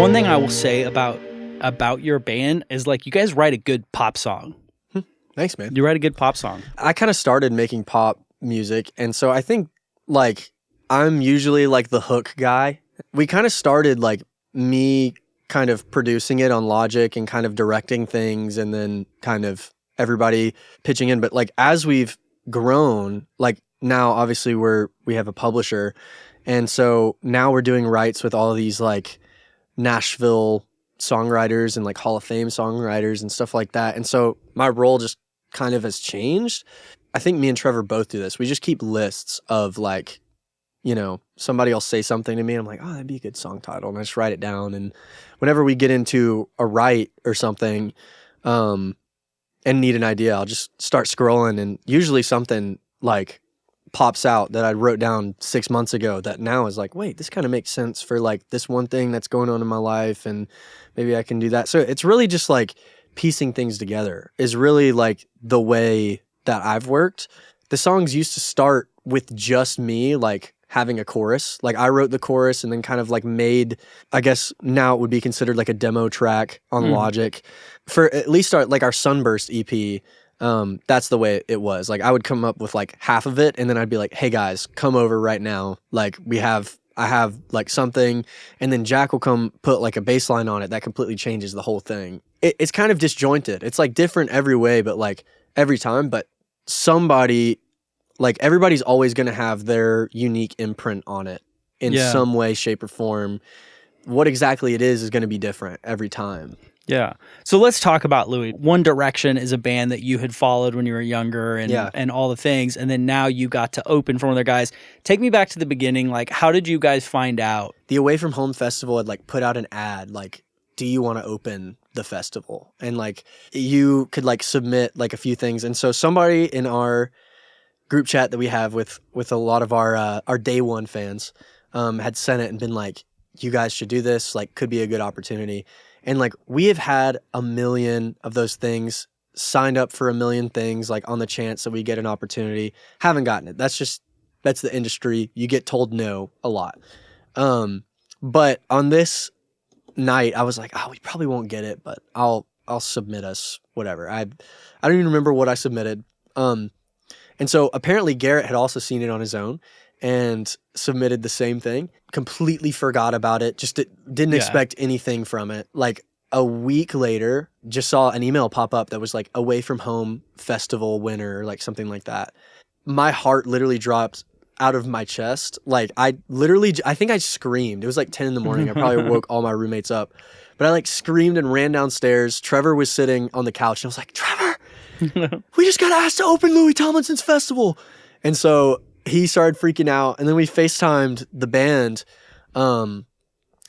One thing I will say about your band is like you guys write a good pop song. Thanks, man. You write a good pop song. I kind of started making pop music, and so I think like I'm usually like the hook guy. We kind of started like me kind of producing it on Logic and kind of directing things, and then kind of everybody pitching in. But like as we've grown, like now obviously we have a publisher, and so now we're doing rights with all of these like Nashville songwriters and like Hall of Fame songwriters and stuff like that. And so my role just kind of has changed. I think me and Trevor both do this. We just keep lists of like, you know, somebody will say something to me and I'm like, oh, that'd be a good song title. And I just write it down. And whenever we get into a write or something and need an idea, I'll just start scrolling and usually something like pops out that I wrote down 6 months ago that now is like, wait, this kind of makes sense for like this one thing that's going on in my life and maybe I can do that. So it's really just like piecing things together is really like the way that I've worked. The songs used to start with just me like having a chorus. Like I wrote the chorus and then kind of like made, I guess now it would be considered like a demo track on Logic for at least our Sunburst EP. That's the way it was. Like I would come up with like half of it and then I'd be like, hey guys, come over right now. Like I have like something, and then Jack will come put like a bass line on it that completely changes the whole thing. It's kind of disjointed. It's like different every way, but like every time, but somebody, like everybody's always going to have their unique imprint on it in some way, shape or form. What exactly it is going to be different every time. Yeah. So let's talk about Louis. One Direction is a band that you had followed when you were younger and all the things. And then now you got to open for one of their guys. Take me back to the beginning. Like, how did you guys find out? The Away From Home Festival had like put out an ad, like, do you want to open the festival? And like, you could like submit like a few things. And so somebody in our group chat that we have with a lot of our day one fans had sent it and been like, you guys should do this. Like, could be a good opportunity. And like we have had a million of those things, signed up for a million things, like on the chance that we get an opportunity. Haven't gotten it. That's the industry. You get told no a lot. But on this night, I was like, oh, we probably won't get it, but I'll submit us whatever. I don't even remember what I submitted. And so apparently Garrett had also seen it on his own and submitted the same thing, completely forgot about it, just didn't expect anything from it. Like a week later, just saw an email pop up that was like Away From Home Festival winner, or like something like that. My heart literally dropped out of my chest. Like I think I screamed. It was like 10 in the morning. I probably woke all my roommates up, but I like screamed and ran downstairs. Trevor was sitting on the couch and I was like, Trevor, we just got asked to open Louis Tomlinson's festival. And so he started freaking out, and then we FaceTimed the band, and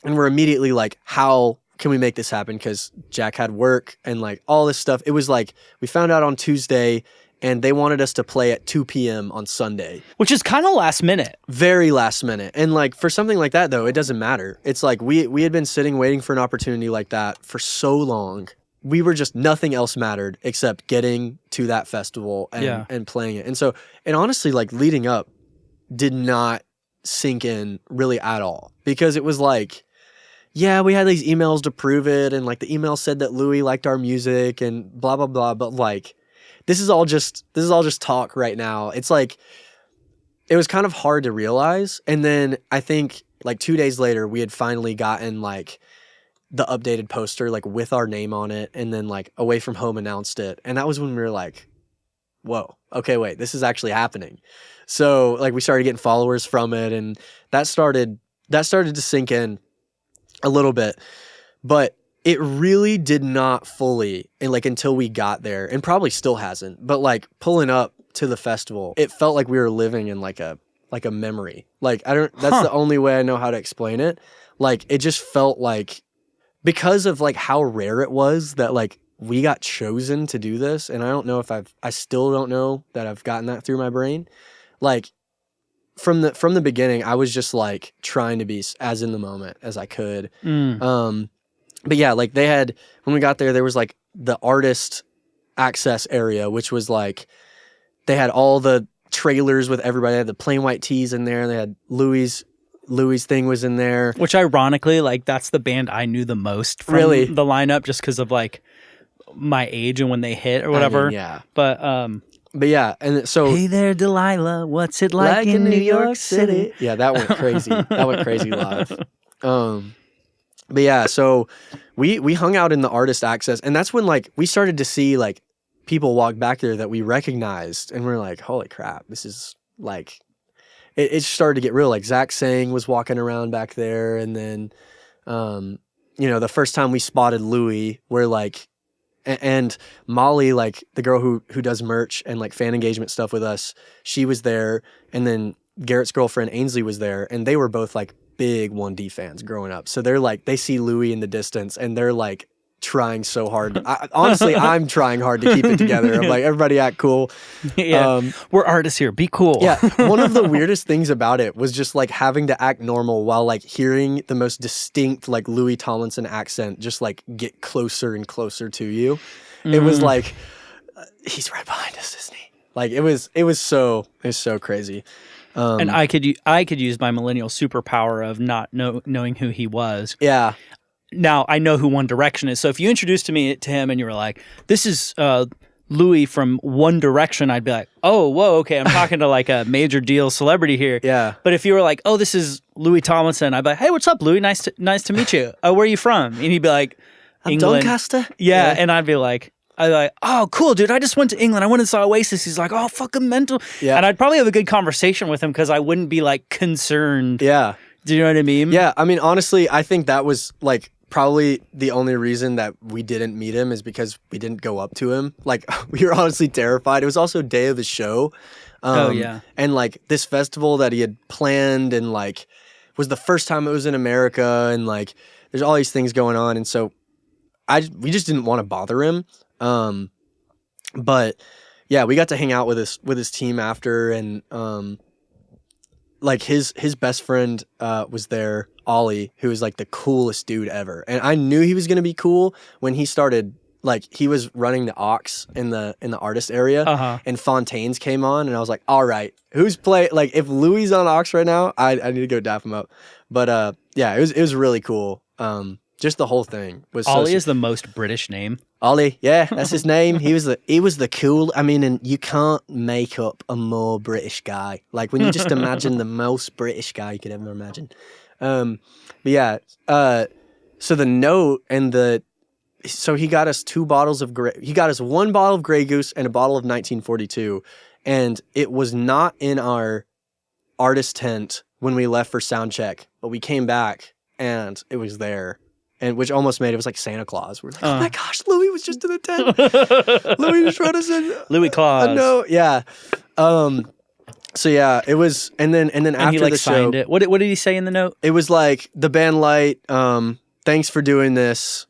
we're immediately like, how can we make this happen? Because Jack had work and like all this stuff. It was like, we found out on Tuesday, and they wanted us to play at 2 p.m. on Sunday. Which is kind of last minute. Very last minute. And like for something like that, though, it doesn't matter. It's like we had been sitting waiting for an opportunity like that for so long. We were just, nothing else mattered except getting to that festival and playing it. And so, and honestly, like leading up did not sink in really at all, because it was like, yeah, we had these emails to prove it. And like the email said that Louis liked our music and blah, blah, blah. But like, this is all just talk right now. It's like, it was kind of hard to realize. And then I think like 2 days later, we had finally gotten like the updated poster, like with our name on it. And then like Away From Home announced it. And that was when we were like, whoa, okay, wait, this is actually happening. So like we started getting followers from it, and that started to sink in a little bit, but it really did not fully, and like until we got there, and probably still hasn't, but like pulling up to the festival, it felt like we were living in like a memory. Like that's the only way I know how to explain it. Like it just felt like, because of like how rare it was that like we got chosen to do this. And I don't know if I still don't know that I've gotten that through my brain. Like from the beginning, I was just like trying to be as in the moment as I could. But yeah, like they had, when we got there, there was like the artist access area, which was like, they had all the trailers with everybody. They had the plain white tees in there. They had Louis' Louis' thing was in there. Which ironically, like that's the band I knew the most from the lineup, just because of like my age and when they hit or whatever. I mean, yeah. But yeah, and so hey there, Delilah, what's it like in New York City? Yeah, that went crazy. That went crazy live. But yeah, so we hung out in the artist access, and that's when like we started to see like people walk back there that we recognized, and we're like, holy crap, this is like it started to get real. Like Zach Sang was walking around back there, and then the first time we spotted Louis, we're like, and Molly, like the girl who does merch and like fan engagement stuff with us, she was there, and then Garrett's girlfriend Ainsley was there, and they were both like big 1D fans growing up. So they're like, they see Louis in the distance, and they're like trying so hard. Honestly, I'm trying hard to keep it together. I'm like, everybody act cool. Yeah, we're artists here. Be cool. Yeah, one of the weirdest things about it was just like having to act normal while like hearing the most distinct like Louis Tomlinson accent just like get closer and closer to you. It was like, he's right behind us, isn't he? Like it was so crazy. And I could use my millennial superpower of not knowing who he was. Yeah. Now I know who One Direction is. So if you introduced me to him and you were like, "This is Louis from One Direction," I'd be like, "Oh, whoa, okay, I'm talking to like a major deal celebrity here." Yeah. But if you were like, "Oh, this is Louis Tomlinson," I'd be like, "Hey, what's up, Louis? Nice to meet you. Where are you from?" And he'd be like, "England." Doncaster. Yeah, and I'd be like, "Oh, cool, dude. I just went to England. I went and saw Oasis." He's like, "Oh, fucking mental." Yeah. And I'd probably have a good conversation with him because I wouldn't be like concerned. Yeah. Do you know what I mean? Yeah. I mean, honestly, I think that was like probably the only reason that we didn't meet him is because we didn't go up to him. Like we were honestly terrified. It was also day of the show. And like this festival that he had planned and like was the first time it was in America, and like there's all these things going on. And so we just didn't want to bother him. But yeah, we got to hang out with his team after, and like his best friend was there, Ollie, who was like the coolest dude ever. And I knew he was gonna be cool when he started. Like he was running the aux in the artist area, and Fontaine's came on, and I was like, all right, who's play? Like if Louis on aux right now, I need to go dap him up. But yeah, it was really cool. Just the whole thing was. Ollie is the most British name. Ollie, yeah, that's his name. He was the cool. I mean, and you can't make up a more British guy. Like when you just imagine the most British guy you could ever imagine. But yeah, so the note and so he got us 2 bottles of he got us 1 bottle of Grey Goose and a bottle of 1942, and it was not in our artist tent when we left for sound check, but we came back and it was there. And which almost made it was like Santa Claus. We're like, oh my gosh, Louis was just in the tent. Louis just wrote us in. Louis Claus. No, yeah. So yeah, it was, and then after he like the signed show, it. What did he say in the note? It was like the band light. Thanks for doing this.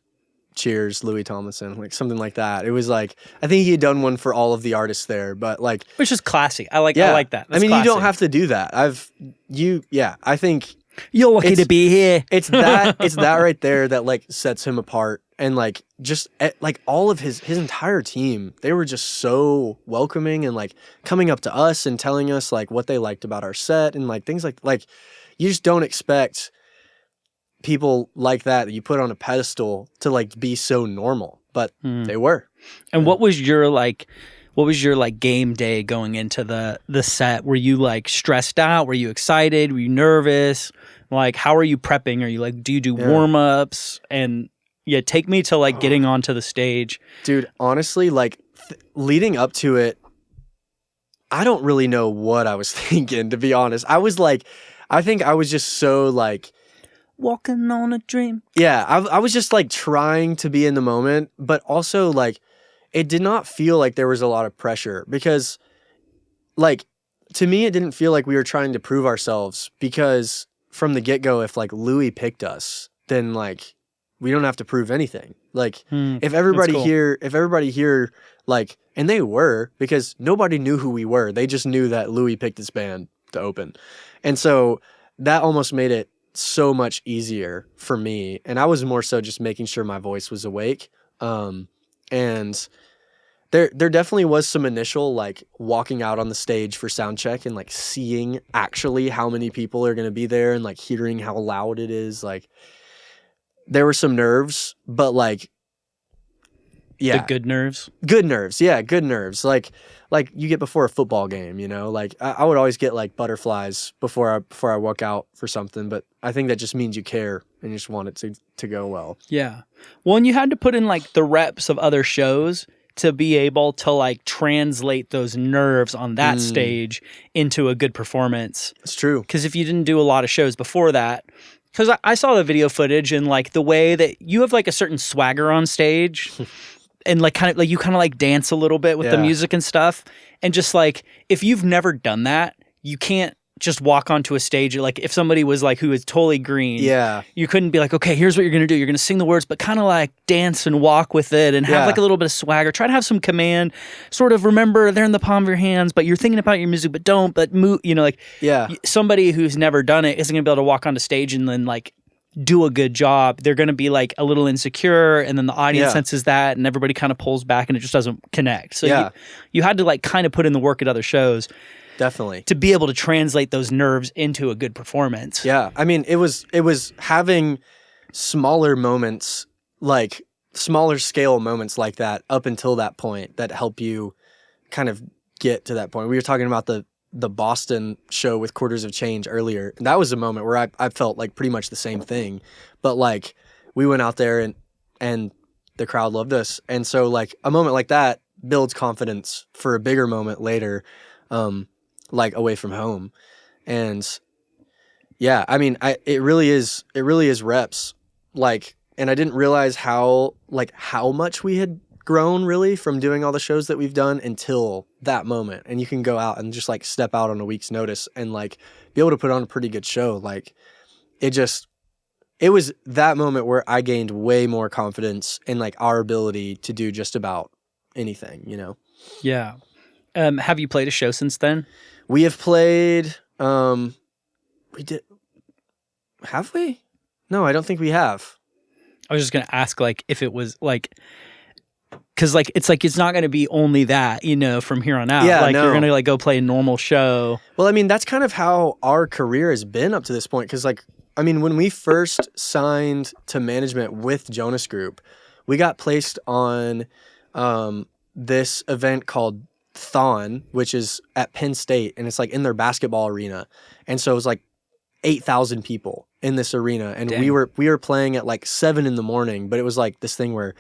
Cheers, Louis Tomlinson. Like something like that. It was like I think he had done one for all of the artists there, but like which is classy. I like that. That's I mean, classy. you don't have to do that. I think. You're lucky to be here. It's that right there that like sets him apart, and like just like all of his entire team, they were just so welcoming and like coming up to us and telling us like what they liked about our set and like things like you just don't expect people like that you put on a pedestal to like be so normal, but they were. And what was your game day going into the set? Were you like stressed out? Were you excited? Were you nervous? Like, how are you prepping? Are you like, do you do warm-ups? And yeah, take me to like getting onto the stage. Dude, honestly, like leading up to it, I don't really know what I was thinking, to be honest. I think I was just so like walking on a dream. Yeah, I was just like trying to be in the moment, but also like it did not feel like there was a lot of pressure because like to me it didn't feel like we were trying to prove ourselves, because from the get-go, if like Louis picked us, then like we don't have to prove anything. Like if everybody here like, and they were, because nobody knew who we were. They just knew that Louis picked this band to open. And so that almost made it so much easier for me. And I was more so just making sure my voice was awake. And There definitely was some initial like walking out on the stage for sound check and like seeing actually how many people are going to be there and like hearing how loud it is. Like there were some nerves, but like, yeah. The good nerves? Good nerves. Yeah. Good nerves. Like you get before a football game, you know, like I would always get like butterflies before I walk out for something, but I think that just means you care and you just want it to go well. Yeah. Well, and you had to put in like the reps of other shows to be able to like translate those nerves on that stage into a good performance. It's true. Because if you didn't do a lot of shows before that, because I saw the video footage and like the way that you have like a certain swagger on stage and like kind of like you kind of like dance a little bit with the music and stuff. And just like, if you've never done that, you can't just walk onto a stage. Like if somebody was like, who is totally green, you couldn't be like, okay, here's what you're going to do. You're going to sing the words, but kind of like dance and walk with it and have like a little bit of swagger. Try to have some command, sort of remember they're in the palm of your hands, but you're thinking about your music, but don't, but move, you know, like somebody who's never done it isn't going to be able to walk onto stage and then like do a good job. They're going to be like a little insecure, and then the audience senses that and everybody kind of pulls back and it just doesn't connect. So you had to like kind of put in the work at other shows. Definitely. To be able to translate those nerves into a good performance. Yeah. I mean, it was having smaller moments, like smaller scale moments like that up until that point that help you kind of get to that point. We were talking about the Boston show with Quarters of Change earlier. And that was a moment where I felt like pretty much the same thing. But like we went out there and the crowd loved us. And so like a moment like that builds confidence for a bigger moment later. Like away from home. And yeah, I mean, it really is reps. Like, and I didn't realize how much we had grown really from doing all the shows that we've done until that moment. And you can go out and just like step out on a week's notice and like be able to put on a pretty good show. Like it was that moment where I gained way more confidence in like our ability to do just about anything, you know? Yeah. Have you played a show since then? We have played, have we? No, I don't think we have. I was just going to ask, like, if it was, like, because, like, it's not going to be only that, you know, from here on out. Yeah, like, no. You're going to, like, go play a normal show. Well, I mean, that's kind of how our career has been up to this point. Because, like, I mean, when we first signed to management with Jonas Group, we got placed on this event called Thon, which is at Penn State, and it's like in their basketball arena. And so it was like 8,000 people in this arena, and Dang. we were playing at like 7 a.m, but it was like this thing where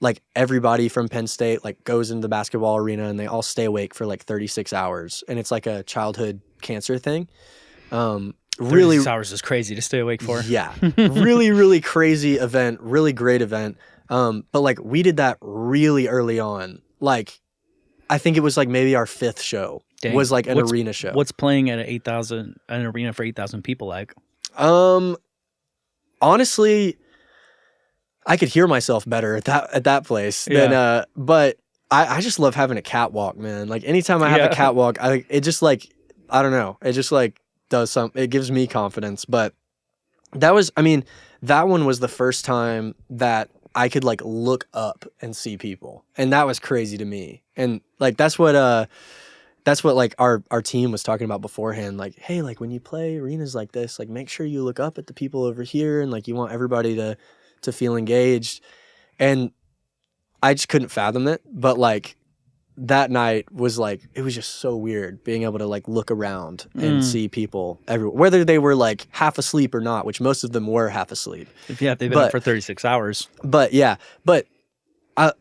like everybody from Penn State like goes into the basketball arena and they all stay awake for like 36 hours, and it's like a childhood cancer thing. Really 36 hours is crazy to stay awake for. Yeah. Really crazy event, really great event. But like we did that really early on. Like I think it was like maybe our 5th show. Dang. Was like an arena show. What's playing at an arena for 8,000 people like? Honestly, I could hear myself better at that place than but I just love having a catwalk, man. Like anytime I have a catwalk, it just like I don't know, it just like does something. It gives me confidence. But that one was the first time that I could like look up and see people, and that was crazy to me. And like that's what like our team was talking about beforehand. Like, hey, like when you play arenas like this, like make sure you look up at the people over here, and like you want everybody to feel engaged. And I just couldn't fathom it. But like that night was like, it was just so weird being able to like look around and see people everywhere, whether they were like half asleep or not, which most of them were half asleep. Yeah, they've been up for 36 hours. But yeah,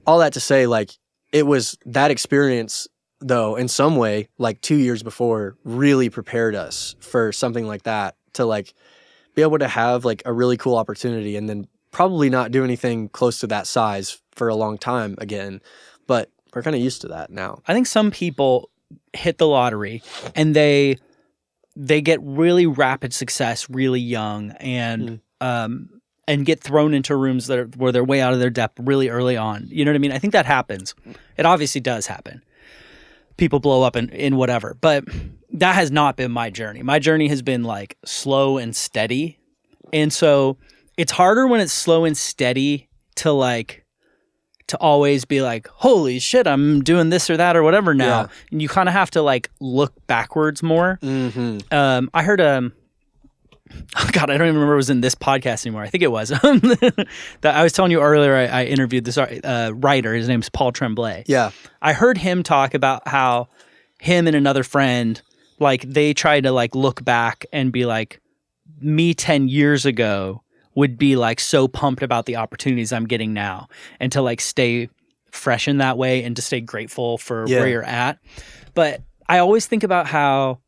all that to say, like it was that experience though, in some way, like 2 years before really prepared us for something like that, to like be able to have like a really cool opportunity and then probably not do anything close to that size for a long time again. But we're kind of used to that now. I think some people hit the lottery and they get really rapid success really young and get thrown into rooms where they're way out of their depth really early on. You know what I mean? I think that happens. It obviously does happen. People blow up in whatever, but that has not been my journey. My journey has been like slow and steady. And so it's harder when it's slow and steady to like to always be like, holy shit, I'm doing this or that or whatever now. Yeah. And you kind of have to like look backwards more. I heard oh God, I don't even remember it was in this podcast anymore. I think it was. That I was telling you earlier, I interviewed this writer. His name's Paul Tremblay. Yeah. I heard him talk about how him and another friend, like they try to like look back and be like, me 10 years ago would be like so pumped about the opportunities I'm getting now, and to like stay fresh in that way and to stay grateful for where you're at. But I always think about how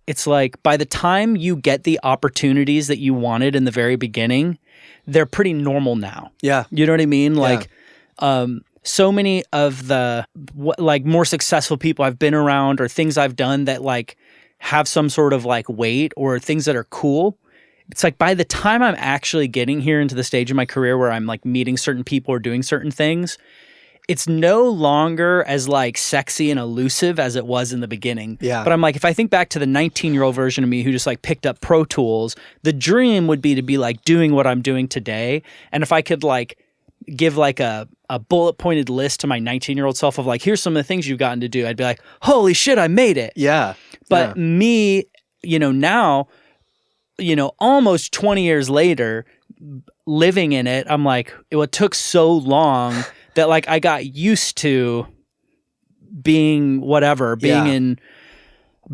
it's like by the time you get the opportunities that you wanted in the very beginning, they're pretty normal now. Yeah. You know what I mean? Like, so many of the like more successful people I've been around or things I've done that like have some sort of like weight or things that are cool. It's like by the time I'm actually getting here into the stage of my career where I'm like meeting certain people or doing certain things, it's no longer as like sexy and elusive as it was in the beginning. Yeah. But I'm like, if I think back to the 19-year-old version of me who just like picked up Pro Tools, the dream would be to be like doing what I'm doing today. And if I could like give like a bullet pointed list to my 19-year-old self of like, here's some of the things you've gotten to do, I'd be like, holy shit, I made it. Yeah. But me, you know, now, you know, almost 20 years later, living in it, I'm like, it took so long that like I got used to being whatever, being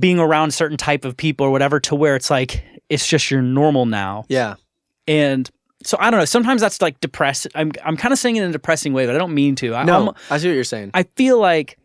around certain type of people or whatever, to where it's like, it's just your normal now. Yeah. And so I don't know, sometimes that's like depressed. I'm kind of saying it in a depressing way, but I don't mean to. I see what you're saying. I feel like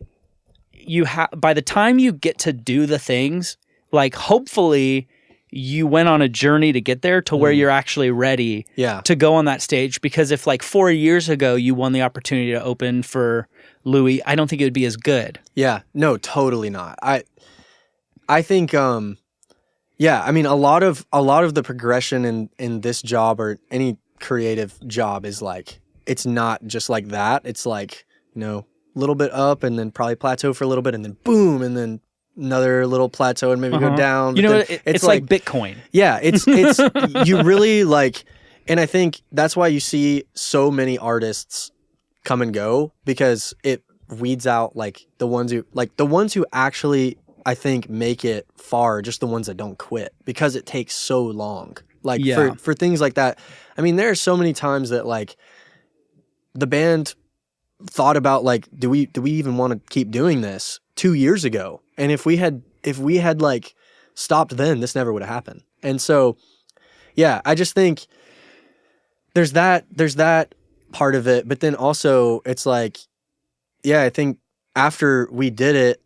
by the time you get to do the things, like hopefully you went on a journey to get there to where you're actually ready to go on that stage. Because if like 4 years ago you won the opportunity to open for Louis, I don't think it would be as good. Yeah, no, totally not. I think, I mean, a lot of the progression in this job or any creative job is like, it's not just like that. It's like, you know, a little bit up and then probably plateau for a little bit and then boom, and then another little plateau and maybe go down. You know, it's like Bitcoin. Yeah, it's you really like, and I think that's why you see so many artists come and go, because it weeds out like the ones who actually, I think, make it far, just the ones that don't quit, because it takes so long. Like for things like that. I mean, there are so many times that like the band thought about like, do we even want to keep doing this 2 years ago? And if we had like stopped then, this never would have happened. And so, yeah, I just think there's that part of it. But then also it's like, yeah, I think after we did it,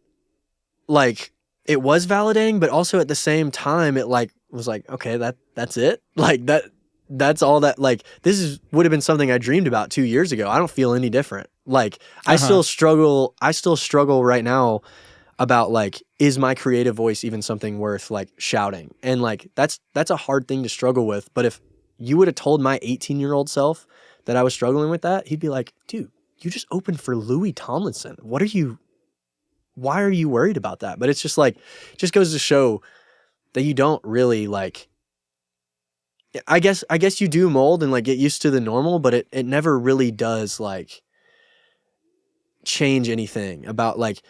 like it was validating, but also at the same time, it like was like, okay, that's it. Like that's all that, like, would have been something I dreamed about 2 years ago. I don't feel any different. Like I still struggle right now about like, is my creative voice even something worth like shouting? And like, that's a hard thing to struggle with. But if you would have told my 18-year-old self that I was struggling with that, he'd be like, dude, you just opened for Louis Tomlinson. Why are you worried about that? But it's just like, it just goes to show that you don't really like, I guess you do mold and like get used to the normal, but it never really does like change anything about like,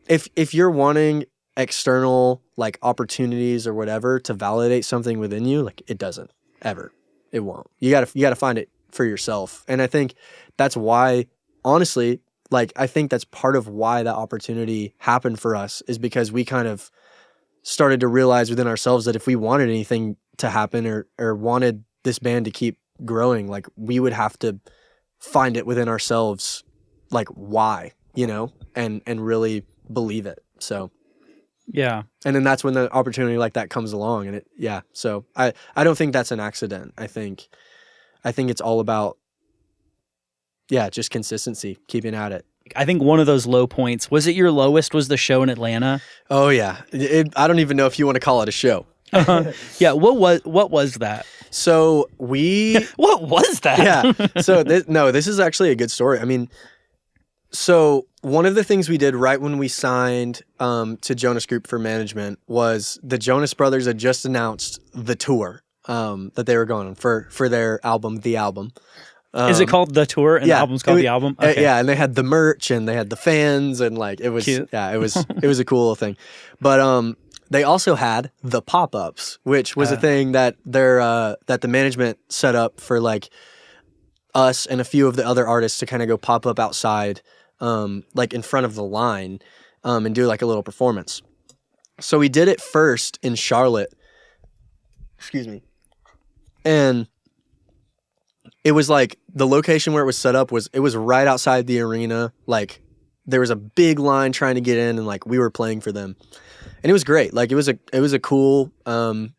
if you're wanting external like opportunities or whatever to validate something within you, like it doesn't ever, it won't. You gotta find it for yourself. And I think that's why, honestly, like I think that's part of why that opportunity happened for us, is because we kind of started to realize within ourselves that if we wanted anything to happen or wanted this band to keep growing, like we would have to find it within ourselves, like why, you know, and really believe it. So yeah. And then that's when the opportunity like that comes along, and so I don't think that's an accident. I think it's all about just consistency, keeping at it. I think one of those low points, was it your lowest, was the show in Atlanta? Oh yeah. I don't even know if you want to call it a show. Yeah. What was that? So what was that? Yeah. So this is actually a good story. I mean, so one of the things we did right when we signed to Jonas Group for management was the Jonas Brothers had just announced the tour that they were going on for their album, The Album. Is it called The Tour and the album's called The Album? Okay. Yeah, and they had the merch and they had the fans and like it was cute. Yeah, it was a cool thing. But they also had the pop-ups, which was a thing that that the management set up for like us and a few of the other artists to kind of go pop up outside like in front of the line and do like a little performance. So we did it first in Charlotte. Excuse me. And it was like the location where it was set up was right outside the arena. Like there was a big line trying to get in and like we were playing for them. And it was great. Like it was a cool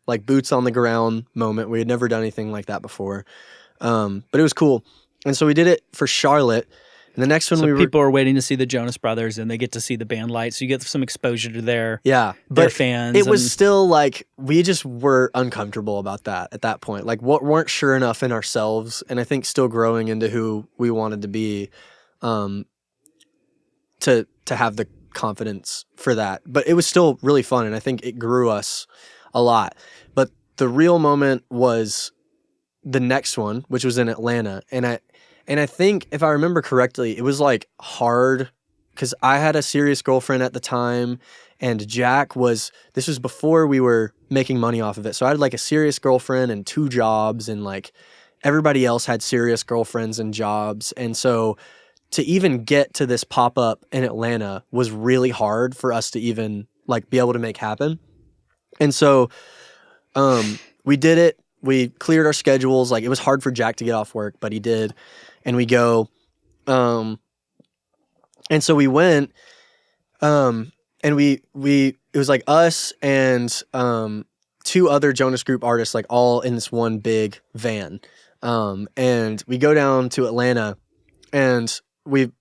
like boots on the ground moment. We had never done anything like that before. But it was cool. And so we did it for Charlotte. And the next one people are waiting to see the Jonas Brothers and they get to see the band light. So you get some exposure to their fans. It was still like, we just were uncomfortable about that at that point. Like weren't sure enough in ourselves. And I think still growing into who we wanted to be to have the confidence for that. But it was still really fun. And I think it grew us a lot. But the real moment was the next one, which was in Atlanta. And I think, if I remember correctly, it was like hard because I had a serious girlfriend at the time and this was before we were making money off of it. So I had like a serious girlfriend and 2 jobs and like everybody else had serious girlfriends and jobs. And so to even get to this pop-up in Atlanta was really hard for us to even like be able to make happen. And so we did it. We cleared our schedules. Like it was hard for Jack to get off work, but he did. And we go, and so we went, and it was like us and 2 other Jonas Group artists, like all in this one big van. And we go down to Atlanta, and it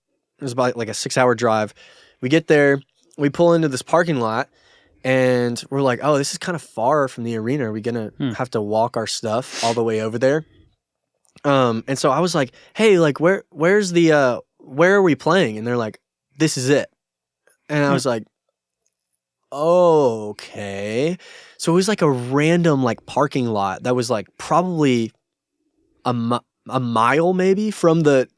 was about like a 6-hour drive. We get there, we pull into this parking lot, and we're like, oh, this is kind of far from the arena. Are we gonna have to walk our stuff all the way over there? And so I was like, hey, like where are we playing? And they're like, this is it. And I was like, oh, okay. So it was like a random like parking lot that was like probably a mile maybe from the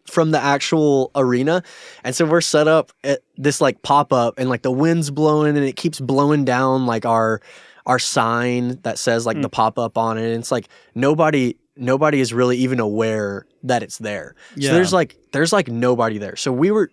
actual arena. And so we're set up at this like pop-up and like the wind's blowing and it keeps blowing down like our sign that says like the pop-up on it. And it's like nobody is really even aware that it's there. Yeah. So there's like nobody there. So we were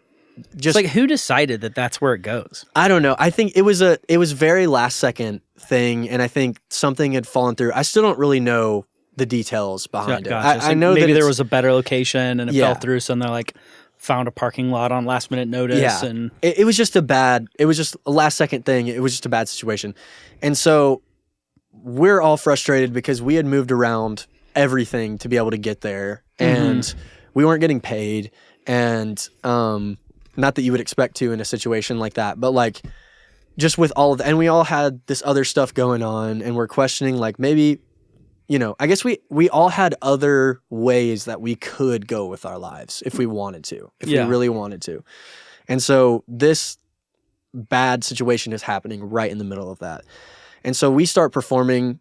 just like, who decided that that's where it goes? I don't know. I think it was very last second thing. And I think something had fallen through. I still don't really know the details behind it. I know maybe that there was a better location and it fell through. So they're like found a parking lot on last minute notice. Yeah. And it was just a last second thing. It was just a bad situation. And so we're all frustrated because we had moved around everything to be able to get there and we weren't getting paid and not that you would expect to in a situation like that, but like just with all of and we all had this other stuff going on and we're questioning like maybe, you know, I guess we all had other ways that we could go with our lives if we wanted to, if we really wanted to. And so this bad situation is happening right in the middle of that. And so we start performing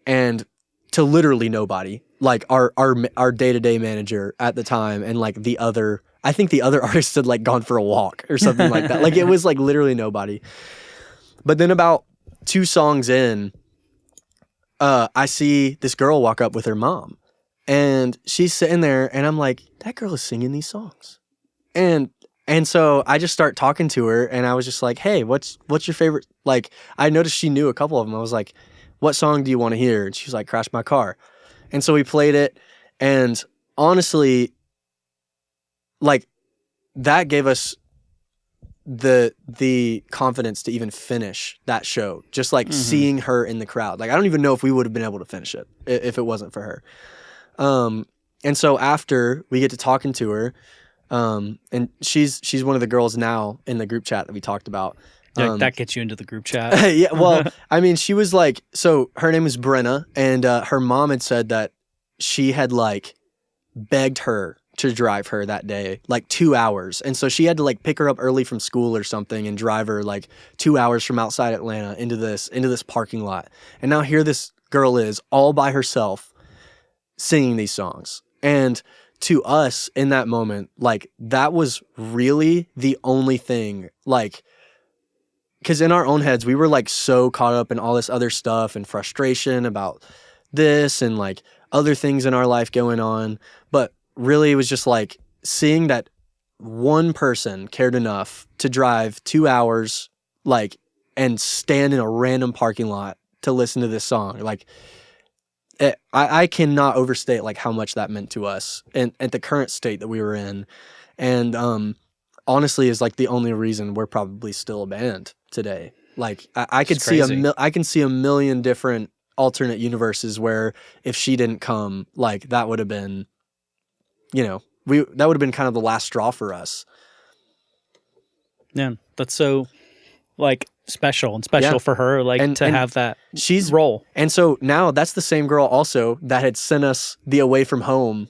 and to literally nobody, like our day-to-day manager at the time and like I think the other artists had like gone for a walk or something like that. Like it was like literally nobody. But then about 2 songs in, I see this girl walk up with her mom and she's sitting there and I'm like, that girl is singing these songs. And so I just start talking to her and I was just like, hey, what's your favorite? Like I noticed she knew a couple of them. I was like, what song do you want to hear? And she's like, Crash My Car. And so we played it. And honestly, like that gave us the confidence to even finish that show. Just like seeing her in the crowd. Like I don't even know if we would have been able to finish it if it wasn't for her. And so after we get to talking to her, and she's one of the girls now in the group chat that we talked about. That gets you into the group chat. Yeah, well, I mean, she was like, so her name is Brenna, and her mom had said that she had like begged her to drive her that day, like 2 hours. And so she had to like pick her up early from school or something and drive her like 2 hours from outside Atlanta into this parking lot. And now here this girl is all by herself singing these songs. And to us in that moment, like that was really the only thing, like, because in our own heads, we were like so caught up in all this other stuff and frustration about this and like other things in our life going on. But really, it was just like seeing that one person cared enough to drive 2 hours, like, and stand in a random parking lot to listen to this song. Like, I cannot overstate like how much that meant to us and at the current state that we were in. And honestly, is like the only reason we're probably still a band today. Like, I could see I can see a million different alternate universes where if she didn't come, like that would have been, you know, that would have been kind of the last straw for us. Yeah, that's so like special for her, like and have that role. And so now that's the same girl also that had sent us the Away From Home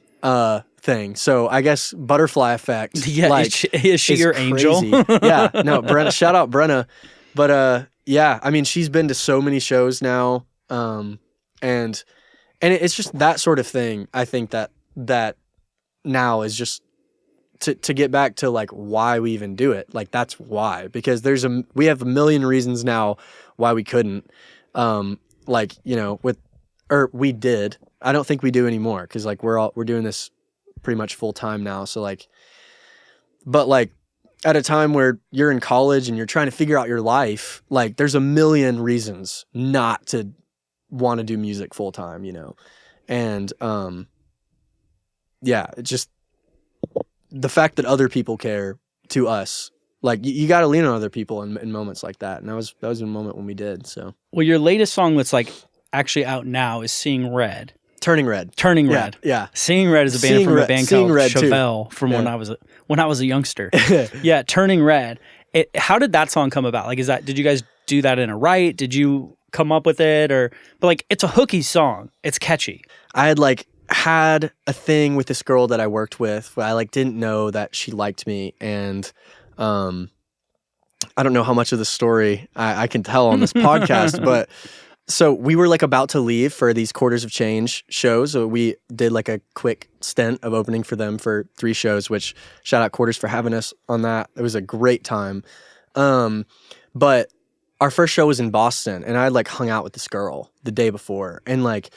thing. So I guess butterfly effect. Yeah, like, is she your crazy. Angel? Yeah, no, Brenna, shout out Brenna. But yeah, I mean, she's been to so many shows now, and it's just that sort of thing. I think that now is just to get back to like why we even do it. Like that's why, because we have a million reasons now why we couldn't. Like, you know, we did. I don't think we do anymore because like we're doing this pretty much full time now. So like, but like at a time where you're in college and you're trying to figure out your life, like there's a million reasons not to want to do music full time, you know? And, yeah, it's just the fact that other people care to us, like you got to lean on other people in moments like that. And that was a moment when we did. So, well, your latest song that's like actually out now is Seeing Red. Turning Red. Yeah. Seeing Red is a band from a band called Chevelle from when I was a youngster. Yeah. Turning Red. How did that song come about? Like, did you guys do that in a write? Did you come up with it but like, it's a hooky song. It's catchy. I had a thing with this girl that I worked with. I like didn't know that she liked me. And, I don't know how much of the story I can tell on this podcast, but so we were like about to leave for these Quarters of Change shows. So we did like a quick stint of opening for them for 3 shows, which shout out Quarters for having us on that. It was a great time. But our first show was in Boston and I had like hung out with this girl the day before. And like,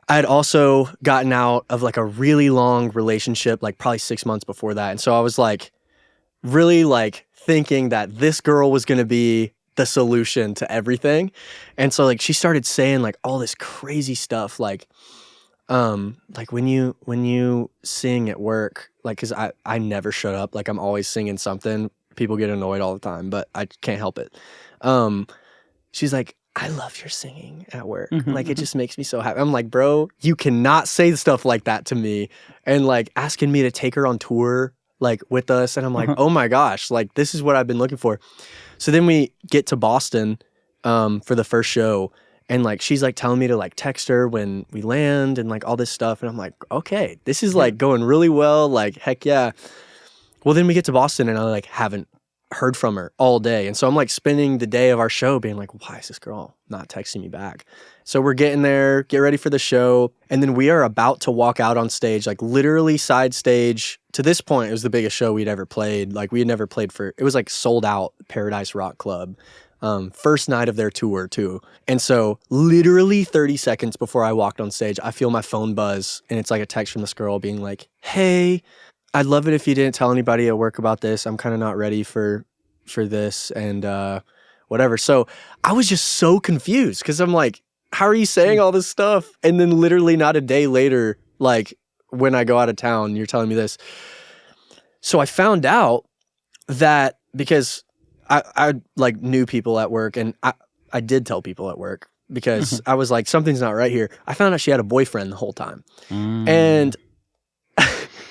I had also gotten out of like a really long relationship, like probably 6 months before that. And so I was like, really like thinking that this girl was going to be the solution to everything. And so like she started saying like all this crazy stuff like when you sing at work, like cuz I never shut up, like I'm always singing something. People get annoyed all the time, but I can't help it. She's like, I love your singing at work. Mm-hmm. Like it just makes me so happy. I'm like, bro, you cannot say stuff like that to me. And like asking me to take her on tour like with us, and I'm like, oh my gosh, like this is what I've been looking for. So then we get to Boston for the first show, and like she's like telling me to like text her when we land and like all this stuff, and I'm like, okay, this is like going really well, like heck yeah. Well, then we get to Boston and I like haven't heard from her all day, and so I'm like spending the day of our show being like, why is this girl not texting me back? So we're getting there, get ready for the show, and then we are about to walk out on stage, like literally side stage. To this point, it was the biggest show we'd ever played. Like we had never played it was like sold out Paradise Rock Club. First night of their tour too. And so literally 30 seconds before I walked on stage, I feel my phone buzz and it's like a text from this girl being like, hey, I'd love it if you didn't tell anybody at work about this. I'm kind of not ready for this and whatever. So I was just so confused because I'm like, how are you saying all this stuff? And then literally not a day later, like when I go out of town, you're telling me this. So I found out that because I like knew people at work, and I did tell people at work because I was like, something's not right here. I found out she had a boyfriend the whole time. And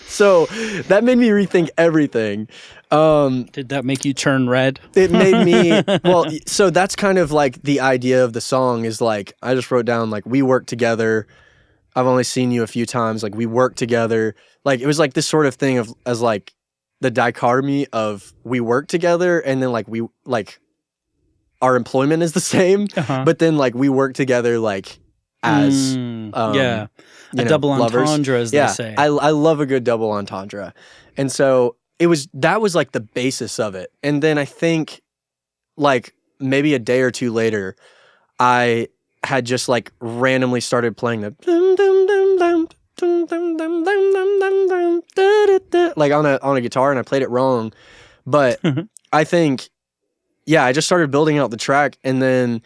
so that made me rethink everything. Did that make you turn red? It made me, well, so that's kind of like the idea of the song is like, I just wrote down like, we work together. I've only seen you a few times. Like we work together. Like it was like this sort of thing of as like the dichotomy of we work together and then like we like our employment is the same, but then like we work together like as yeah, a double entendre, as they say. I love a good double entendre, and so that was like the basis of it. And then I think like maybe a day or two later, I had just like randomly started playing the like on a guitar, and I played it wrong, but I think I just started building out the track, and then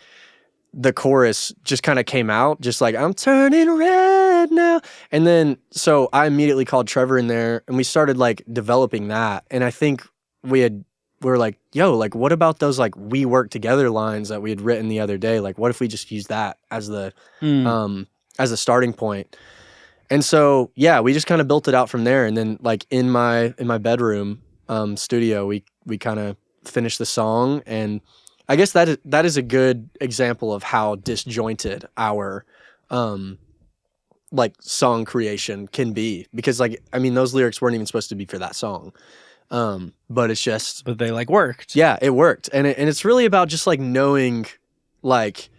the chorus just kind of came out, just like, I'm turning red now. And then, so I immediately called Trevor in there, and we started like developing that. And I think we were like, yo, like, what about those like we work together lines that we had written the other day? Like, what if we just use that as the as a starting point? And so we just kind of built it out from there. And then like in my bedroom studio, we kind of finished the song. And I guess that is a good example of how disjointed our like song creation can be, because like, I mean, those lyrics weren't even supposed to be for that song. But it's just, but they like worked. Yeah, it worked. And it's really about just like knowing, like,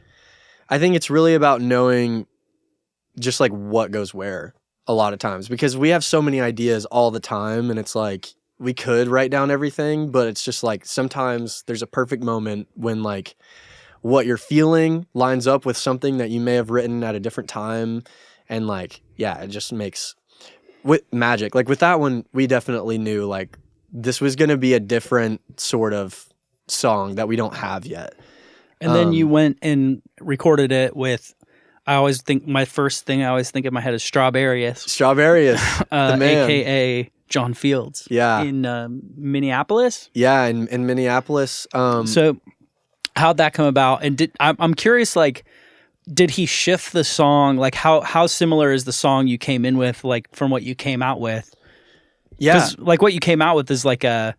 I think it's really about knowing just like what goes where a lot of times, because we have so many ideas all the time, and it's like, we could write down everything, but it's just like sometimes there's a perfect moment when like what you're feeling lines up with something that you may have written at a different time. And like, it just makes with magic. Like with that one, we definitely knew like this was going to be a different sort of song that we don't have yet. And then you went and recorded it with, I always think my first thing I always think in my head is Strawberryous, the man. AKA John Fields. Yeah. In Minneapolis. Yeah, in Minneapolis. So how'd that come about? And I'm curious, like, did he shift the song? Like how similar is the song you came in with, like, from what you came out with? Yeah. 'Cause, like, what you came out with is like a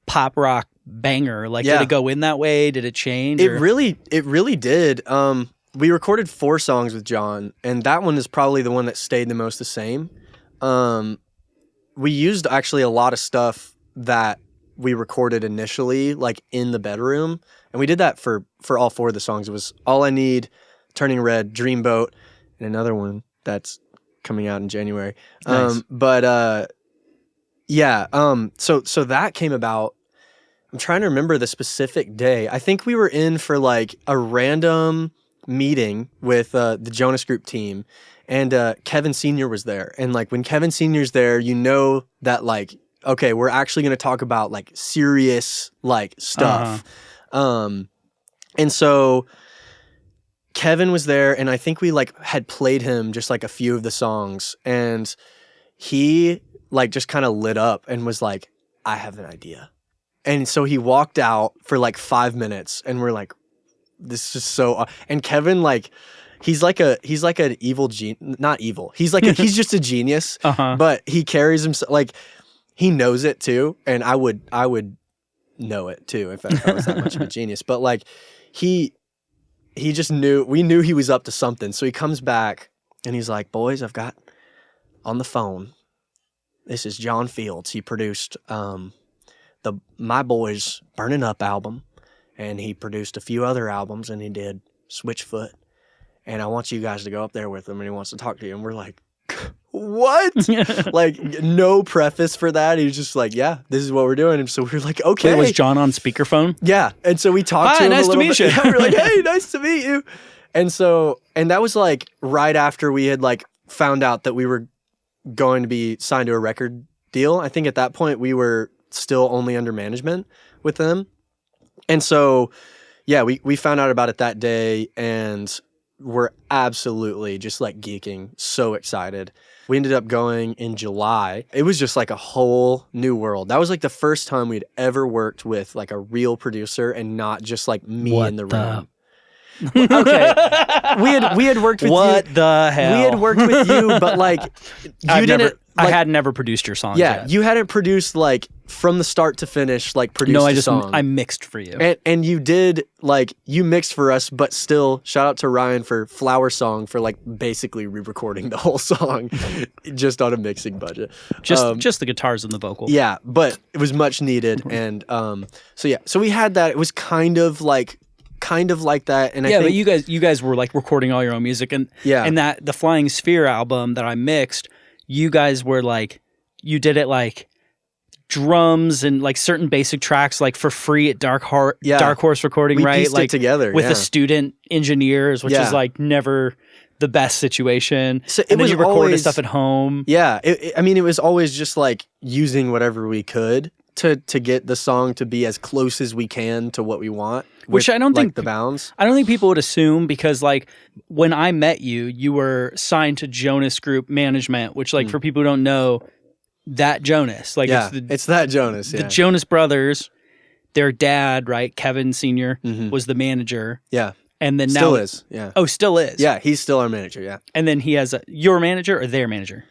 pop rock banger. Like, did it go in that way? Did it change? It really did. We recorded 4 songs with John, and that one is probably the one that stayed the most the same. We used actually a lot of stuff that we recorded initially, like in the bedroom. And we did that for all 4 of the songs. It was All I Need, Turning Red, Dreamboat, and another one that's coming out in January. Nice. So that came about. I'm trying to remember the specific day. I think we were in for like a random meeting with the Jonas Group team. And Kevin Sr. was there. And like when Kevin Sr.'s there, you know that like, okay, we're actually going to talk about like serious like stuff. And so Kevin was there, and I think we like had played him just like a few of the songs, and he like just kind of lit up and was like, I have an idea. And so he walked out for like 5 minutes, and we're like, this is so, and Kevin like, he's like an evil not evil. He's like he's just a genius, but he carries himself like he knows it too. And I would know it too if I was that much of a genius. But like he just we knew he was up to something. So he comes back and he's like, boys, I've got on the phone. This is John Fields. He produced the My Boys Burning Up album, and he produced a few other albums, and he did Switchfoot. And I want you guys to go up there with him, and he wants to talk to you. And we're like, what? Like, no preface for that. He was just like, yeah, this is what we're doing. And so we were like, okay. Wait, was John on speakerphone? Yeah. And so we talked to him nice a little to meet bit. you. Yeah, we were like, hey, nice to meet you. And that was like right after we had like found out that we were going to be signed to a record deal. I think at that point we were still only under management with them. And so, yeah, we found out about it that day, and we're absolutely just like geeking, so excited. We ended up going in July. It was just like a whole new world. That was like the first time we'd ever worked with like a real producer and not just like me in the room. Okay, we had worked with you. What the hell? We had worked with you, but like I had never produced your songs. Yeah, yet. you hadn't produced like from the start to finish, like produced a song. I mixed for you. And you did, like, you mixed for us, but still, shout out to Ryan for Flower Song for like basically re-recording the whole song just on a mixing budget. Just the guitars and the vocal. Yeah, but it was much needed. And so we had that. It was kind of kind of like that. And yeah, I think, but you guys were like recording all your own music, and that the Flying Sphere album that I mixed, you guys were like, you did it like drums and like certain basic tracks like for free at Dark Horse Recording, we right? pieced Like it together with the student engineers, which is like never the best situation. So and then you recorded stuff at home. Yeah, I mean, it was always just like using whatever we could to get the song to be as close as we can to what we want. Which I don't think the bounds. I don't think people would assume, because like when I met you, you were signed to Jonas Group Management, which like for people who don't know, that Jonas, like it's that Jonas, the Jonas Brothers, their dad, right, Kevin Sr. was the manager. Yeah. And then still is. Yeah. Oh, still is. Yeah, he's still our manager, yeah. And then he has your manager or their manager?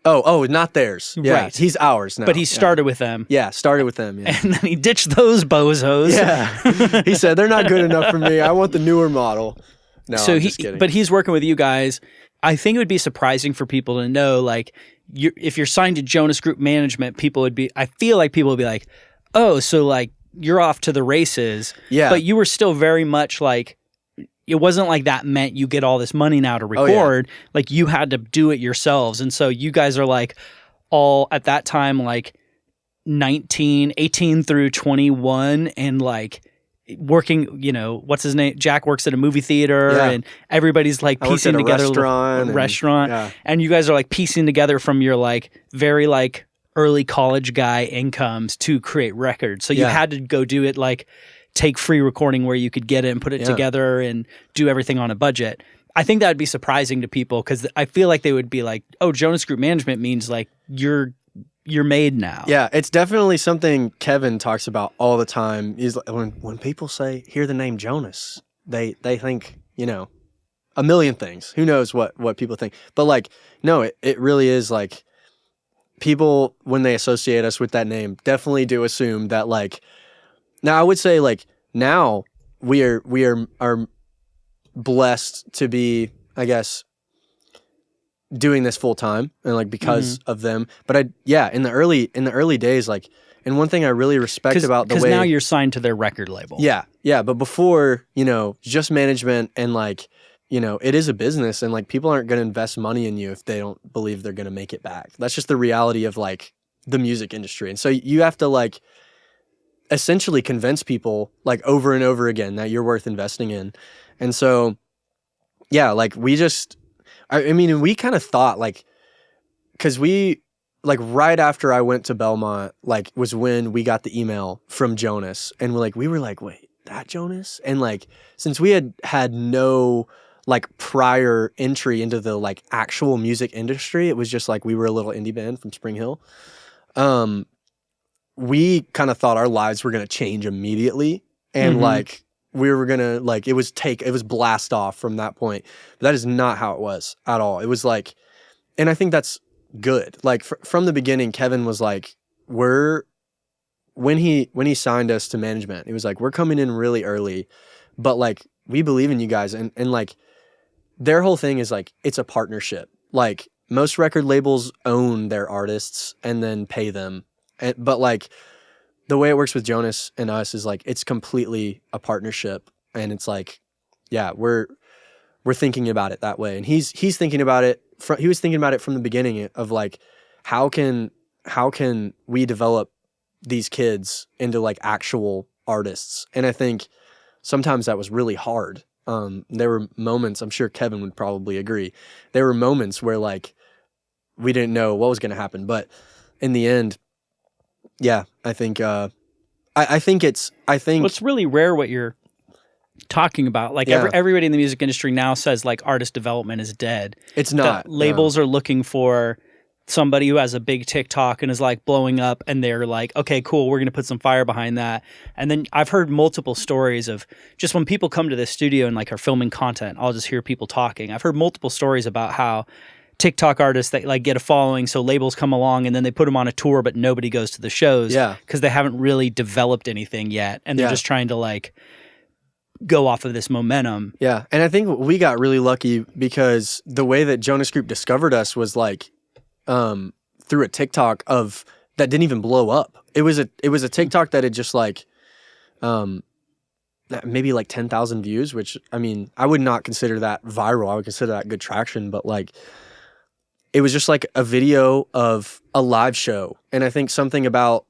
Oh, not theirs. Yeah, right. He's ours now. But he started with them. Yeah, started with them. Yeah. And then he ditched those bozos. Yeah. He said, they're not good enough for me. I want the newer model. No, so I'm just kidding. But he's working with you guys. I think it would be surprising for people to know, like, if you're signed to Jonas Group Management, I feel like people would be like, oh, so like you're off to the races. Yeah. But you were still very much like, it wasn't like that meant you get all this money now to record. Oh, yeah. Like you had to do it yourselves. And so you guys are like all at that time, like 18 through 21 and like working, you know, what's his name? Jack works at a movie theater and everybody's like piecing together a restaurant. And you guys are like piecing together from your like very like early college guy incomes to create records. So you had to go do it like take free recording where you could get it and put it together and do everything on a budget. I think that would be surprising to people because I feel like they would be like, oh, Jonas Group Management means like you're made now. Yeah, it's definitely something Kevin talks about all the time. He's like, when people hear the name Jonas, they think, you know, a million things. Who knows what people think. But like, no, it really is like people, when they associate us with that name, definitely do assume that like, now I would say like now we are blessed to be, I guess, doing this full time and like because of them. But in the early days, like, and one thing I really respect about the way, because now you're signed to their record label. Yeah. But before, you know, just management and like, you know, it is a business and like people aren't going to invest money in you if they don't believe they're going to make it back. That's just the reality of like the music industry. And so you have to like essentially convince people like over and over again that you're worth investing in. And so, yeah, like we just, I mean, we kind of thought like, cause we like right after I went to Belmont, like was when we got the email from Jonas and we were like, wait, that Jonas? And like, since we had no like prior entry into the like actual music industry, it was just like, we were a little indie band from Spring Hill. We kind of thought our lives were going to change immediately. And like, we were going to like, it was blast off from that point. But that is not how it was at all. It was like, and I think that's good. Like from the beginning, Kevin was like, when he signed us to management, he was like, we're coming in really early, but like, we believe in you guys. And like, their whole thing is like, it's a partnership. Like most record labels own their artists and then pay them. But like the way it works with Jonas and us is like, it's completely a partnership. And it's like, yeah, we're thinking about it that way. And he's thinking about it. He was thinking about it from the beginning of like, how can we develop these kids into like actual artists? And I think sometimes that was really hard. There were moments, I'm sure Kevin would probably agree. There were moments where like, we didn't know what was going to happen, but in the end, yeah, I think, I think well, it's really rare what you're talking about. Like everybody in the music industry now says like artist development is dead. It's not. Labels are looking for somebody who has a big TikTok and is like blowing up and they're like, okay, cool, we're going to put some fire behind that. And then I've heard multiple stories of just when people come to the studio and like are filming content, I'll just hear people talking. I've heard multiple stories about how TikTok artists that like get a following, so labels come along and then they put them on a tour, but nobody goes to the shows because they haven't really developed anything yet. And they're just trying to like go off of this momentum. Yeah. And I think we got really lucky because the way that Jonas Group discovered us was like through a TikTok that didn't even blow up. It was a TikTok that had just like, maybe like 10,000 views, which I mean, I would not consider that viral. I would consider that good traction, but like it was just like a video of a live show. And I think something about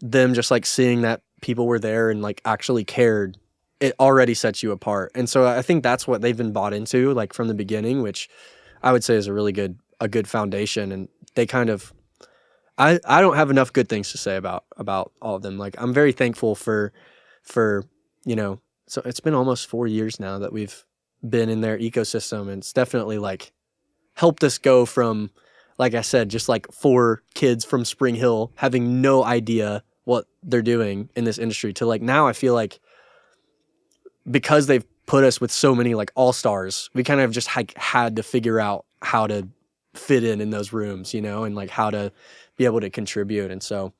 them just like seeing that people were there and like actually cared, it already sets you apart. And so I think that's what they've been bought into like from the beginning, which I would say is a good foundation. And they kind of, I don't have enough good things to say about all of them. Like I'm very thankful for, you know, so it's been almost 4 years now that we've been in their ecosystem, and it's definitely like helped us go from, like I said, just like 4 kids from Spring Hill having no idea what they're doing in this industry to like now I feel like because they've put us with so many like all-stars, we kind of just had to figure out how to fit in those rooms, you know, and like how to be able to contribute. And so,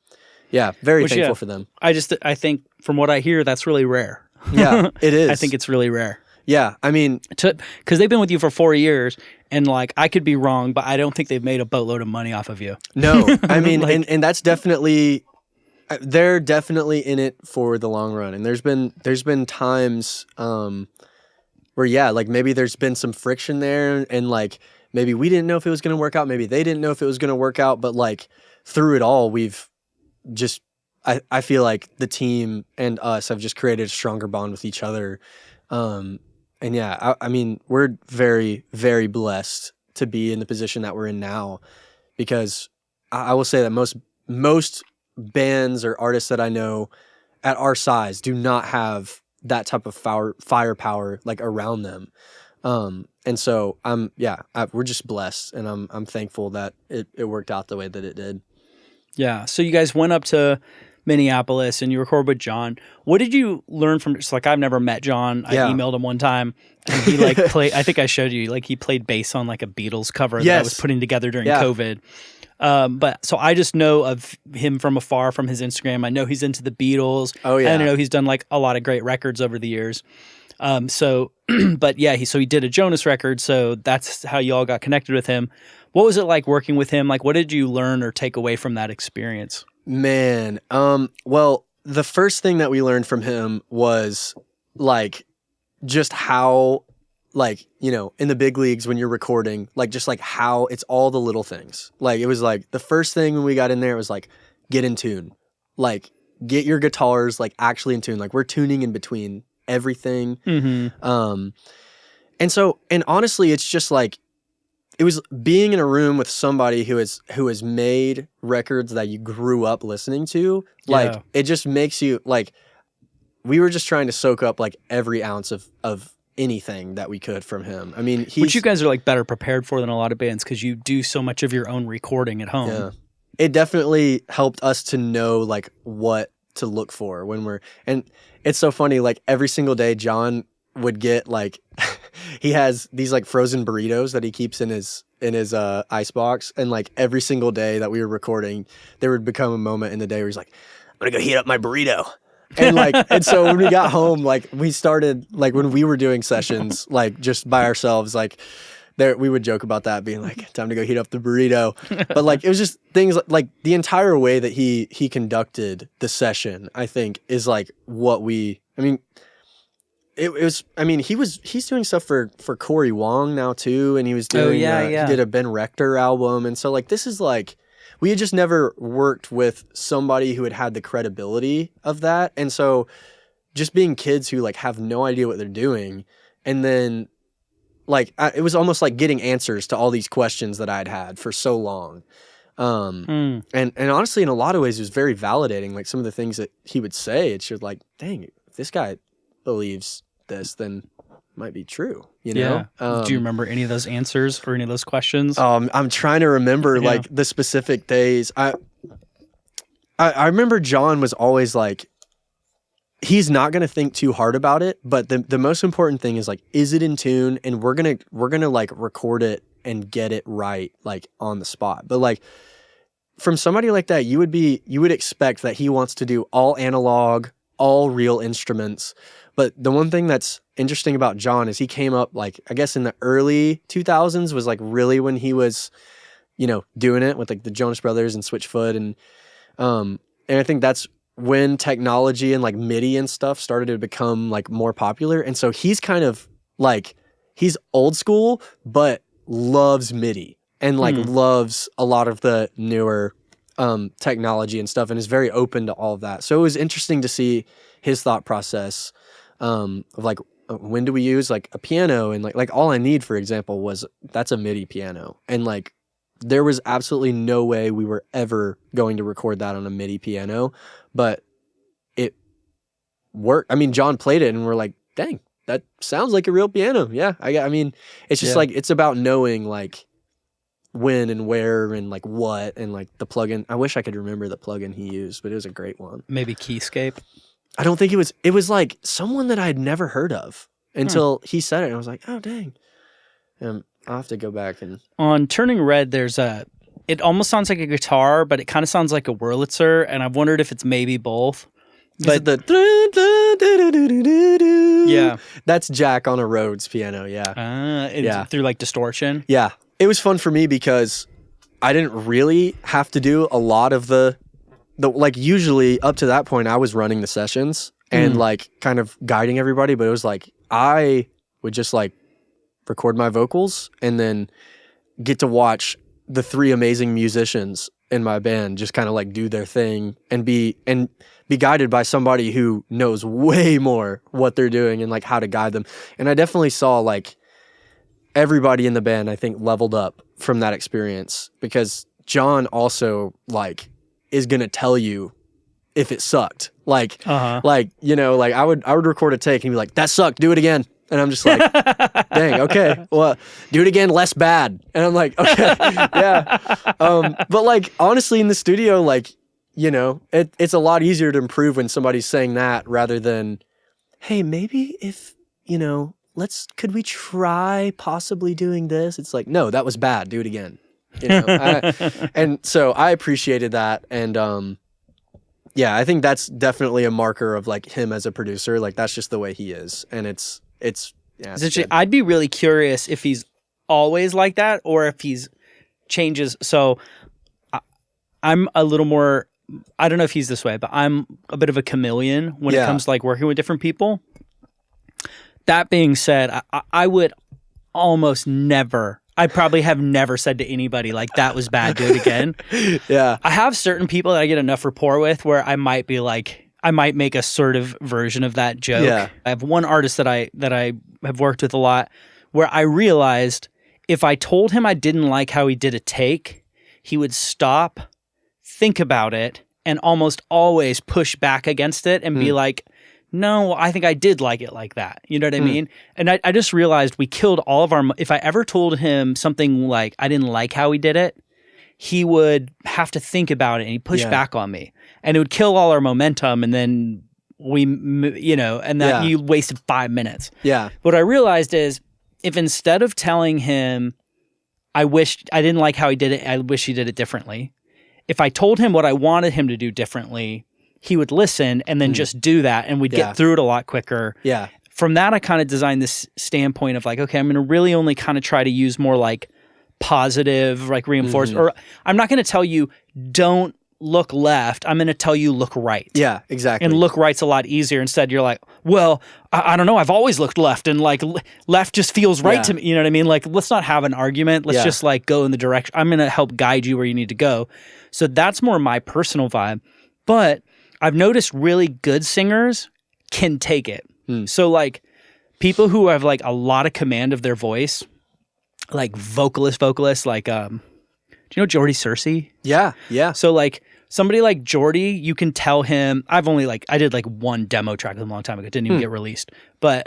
yeah, very thankful for them. I think from what I hear, that's really rare. Yeah, it is. I think it's really rare. Yeah, I mean, because they've been with you for 4 years, and like I could be wrong, but I don't think they've made a boatload of money off of you. No, I mean, like, and that's definitely, they're definitely in it for the long run. And there's been times where yeah, like maybe there's been some friction there, and like maybe we didn't know if it was going to work out, maybe they didn't know if it was going to work out, but like through it all, we've just I feel like the team and us have just created a stronger bond with each other. And yeah, I mean, we're very, very blessed to be in the position that we're in now, because I will say that most bands or artists that I know at our size do not have that type of firepower like around them. And so we're just blessed, and I'm thankful that it worked out the way that it did. Yeah. So you guys went up to Minneapolis and you recorded with John. What did you learn from, just like I've never met John. I emailed him one time and he like played, I think I showed you, like he played bass on like a Beatles cover that I was putting together during COVID. But so I just know of him from afar from his Instagram. I know he's into the Beatles. Oh yeah. And I know he's done like a lot of great records over the years. But yeah, he did a Jonas record. So that's how you all got connected with him. What was it like working with him? Like, what did you learn or take away from that experience? Man, well, the first thing that we learned from him was like just how, like, you know, in the big leagues when you're recording, like just like how it's all the little things. Like it was like the first thing when we got in there was like get in tune, like get your guitars like actually in tune. Like we're tuning in between everything. Mm-hmm. And honestly, it's just like it was being in a room with somebody who has made records that you grew up listening to. Like it just makes you like, we were just trying to soak up like every ounce of anything that we could from him. I mean, which you guys are like better prepared for than a lot of bands, because you do so much of your own recording at home. Yeah. It definitely helped us to know like what to look for when and it's so funny, like every single day John would get like he has these like frozen burritos that he keeps in his ice box, and like every single day that we were recording there would become a moment in the day where he's like, I'm gonna go heat up my burrito. And like and so when we got home, like we started like when we were doing sessions like just by ourselves, like there we would joke about that being like time to go heat up the burrito. But like it was just things like the entire way that he conducted the session, I think, is like what he's doing stuff for Corey Wong now too, and he was doing he did a Ben Rector album, and so like this is like we had just never worked with somebody who had the credibility of that, and so just being kids who like have no idea what they're doing, and then like it was almost like getting answers to all these questions that I'd had for so long. And honestly, in a lot of ways, it was very validating. Like some of the things that he would say, it's just like, dang, if this guy believes this, then it might be true, you know? Do you remember any of those answers or any of those questions? I'm trying to remember like the specific days. I remember John was always like, he's not going to think too hard about it, but the most important thing is like, is it in tune? And we're going to like record it and get it right, like on the spot. But like from somebody like that, you would expect that he wants to do all analog, all real instruments. But the one thing that's interesting about John is he came up like, I guess in the early 2000s was like really when he was, you know, doing it with like the Jonas Brothers and Switchfoot. And I think that's when technology and like MIDI and stuff started to become like more popular. And so he's kind of like, he's old school, but loves MIDI and like loves a lot of the newer technology and stuff, and is very open to all of that. So it was interesting to see his thought process of like, when do we use like a piano, and like All I Need, for example, was that's a MIDI piano, and like there was absolutely no way we were ever going to record that on a MIDI piano, but it worked. I mean, John played it and we're like, dang, that sounds like a real piano. Yeah. I mean, it's just like, it's about knowing like when and where and like what, and like the plugin. I wish I could remember the plugin he used, but it was a great one. Maybe Keyscape. I don't think it was like someone that I'd never heard of until he said it. And I was like, oh, dang. I'll have to go back and... On Turning Red, there's it almost sounds like a guitar, but it kind of sounds like a Wurlitzer, and I've wondered if it's maybe both. But yeah, that's Jack on a Rhodes piano. Yeah. Through like distortion. Yeah, it was fun for me because I didn't really have to do a lot of the like, usually up to that point I was running the sessions and like kind of guiding everybody, but it was like I would just like record my vocals and then get to watch the three amazing musicians in my band just kind of like do their thing and be guided by somebody who knows way more what they're doing and like how to guide them. And I definitely saw like everybody in the band, I think, leveled up from that experience, because John also like is going to tell you if it sucked. Like, you know, like I would record a take and he'd be like, that sucked, do it again. And I'm just like, dang, okay, well, do it again, less bad. And I'm like, okay, yeah. But like, honestly, in the studio, like, you know, it's a lot easier to improve when somebody's saying that rather than, hey, maybe if, you know, could we try possibly doing this? It's like, no, that was bad, do it again. You know, and so I appreciated that. And yeah, I think that's definitely a marker of like him as a producer. Like that's just the way he is. And it's essentially, I'd be really curious if he's always like that or if he's changes. So I'm a little more, I don't know if he's this way, but I'm a bit of a chameleon when it comes to like working with different people. That being said, I would almost never, I probably have never said to anybody like, that was bad, do it again. Yeah. I have certain people that I get enough rapport with where I might be like, I might make a sort of version of that joke. Yeah. I have one artist that I have worked with a lot where I realized if I told him I didn't like how he did a take, he would stop, think about it, and almost always push back against it and be like, no, I think I did like it like that. You know what I mean? And I just realized we killed all of our... If I ever told him something like I didn't like how he did it, he would have to think about it and he'd push back on me. And it would kill all our momentum, and then we, you know, and that you wasted 5 minutes. Yeah. What I realized is if instead of telling him, I didn't like how he did it, I wish he did it differently. If I told him what I wanted him to do differently, he would listen and then just do that, and we'd get through it a lot quicker. Yeah. From that, I kind of designed this standpoint of like, okay, I'm going to really only kind of try to use more like positive, like reinforcement, or I'm not going to tell you don't look left. I'm going to tell you look right. Yeah, exactly. And look right's a lot easier. Instead, you're like, well, I don't know. I've always looked left, and like left just feels right to me. You know what I mean? Like, let's not have an argument. Let's just like go in the direction. I'm going to help guide you where you need to go. So that's more my personal vibe. But I've noticed really good singers can take it. So like people who have like a lot of command of their voice, like vocalists, like, do you know Jordy Searcy? Yeah. Yeah. So like somebody like Jordy, you can tell him, I did like one demo track with him a long time ago. It didn't even get released. But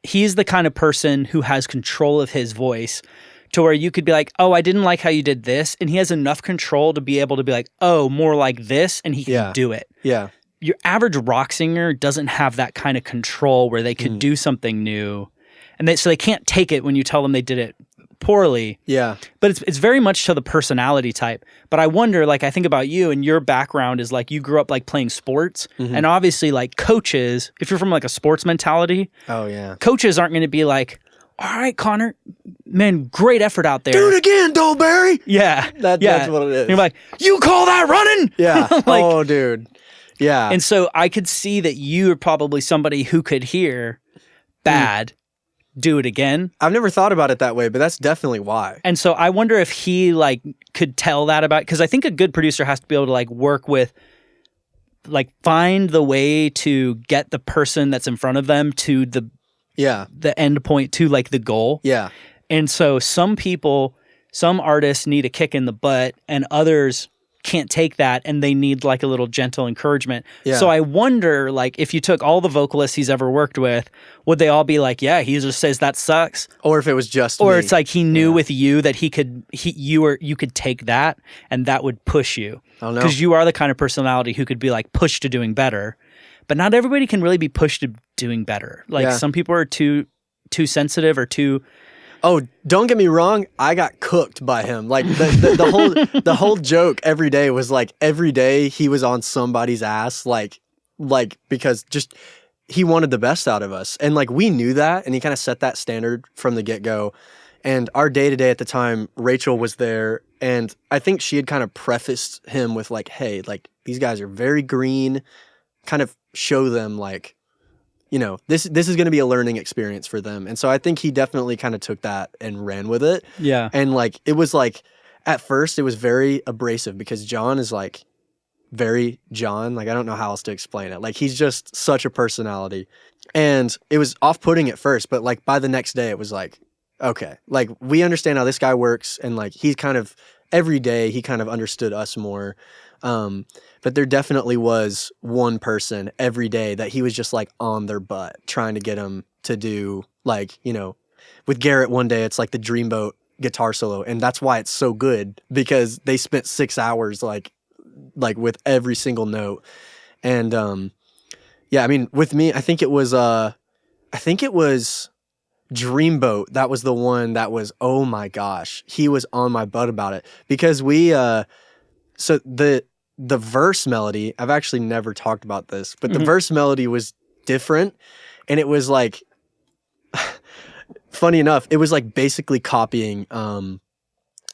he's the kind of person who has control of his voice to where you could be like, oh, I didn't like how you did this. And he has enough control to be able to be like, oh, more like this. And he can do it. Yeah. Your average rock singer doesn't have that kind of control where they could do something new. And so they can't take it when you tell them they did it poorly. Yeah. But it's very much to the personality type. But I wonder, like, I think about you and your background is like you grew up like playing sports. And obviously like coaches, if you're from like a sports mentality, coaches aren't going to be like, all right, Konnor, man, great effort out there. Do it again, Dolberry. Yeah. That's what it is. And you're like, you call that running? Yeah. Like, oh, dude. Yeah. And so I could see that you are probably somebody who could hear bad, do it again. I've never thought about it that way, but that's definitely why. And so I wonder if he like could tell that about, because I think a good producer has to be able to like work with, like find the way to get the person that's in front of them to the end point, to like the goal. Yeah. And so some artists need a kick in the butt and others can't take that and they need like a little gentle encouragement. Yeah. So I wonder, like, if you took all the vocalists he's ever worked with, would they all be like, yeah, he just says that sucks? Or if it was just or me. It's like he knew with you that you could take that and that would push you. I don't know. Because you are the kind of personality who could be like pushed to doing better. But not everybody can really be pushed to doing better. Like some people are too sensitive or too... Oh, don't get me wrong. I got cooked by him. Like the whole joke every day was like every day he was on somebody's ass, like because just he wanted the best out of us, and like we knew that, and he kind of set that standard from the get-go. And our day-to-day at the time, Rachel was there, and I think she had kind of prefaced him with like, "Hey, like these guys are very green. Kind of show them like." You know, this is going to be a learning experience for them. And so I think he definitely kind of took that and ran with it. Yeah. And like, it was like, at first it was very abrasive because John is like very John. Like, I don't know how else to explain it. Like, he's just such a personality. And it was off-putting at first, but like by the next day it was like, okay, like we understand how this guy works. And like, he's kind of, every day he kind of understood us more. But there definitely was one person every day that he was just like on their butt trying to get him to do like, you know, with Garrett one day, it's like the Dreamboat guitar solo. And that's why it's so good because they spent 6 hours like with every single note. And, yeah, I mean, with me, I think it was Dreamboat. That was the one that was, oh my gosh, he was on my butt about it because so the verse melody, I've actually never talked about this, but the verse melody was different. And it was like, funny enough, it was like basically copying,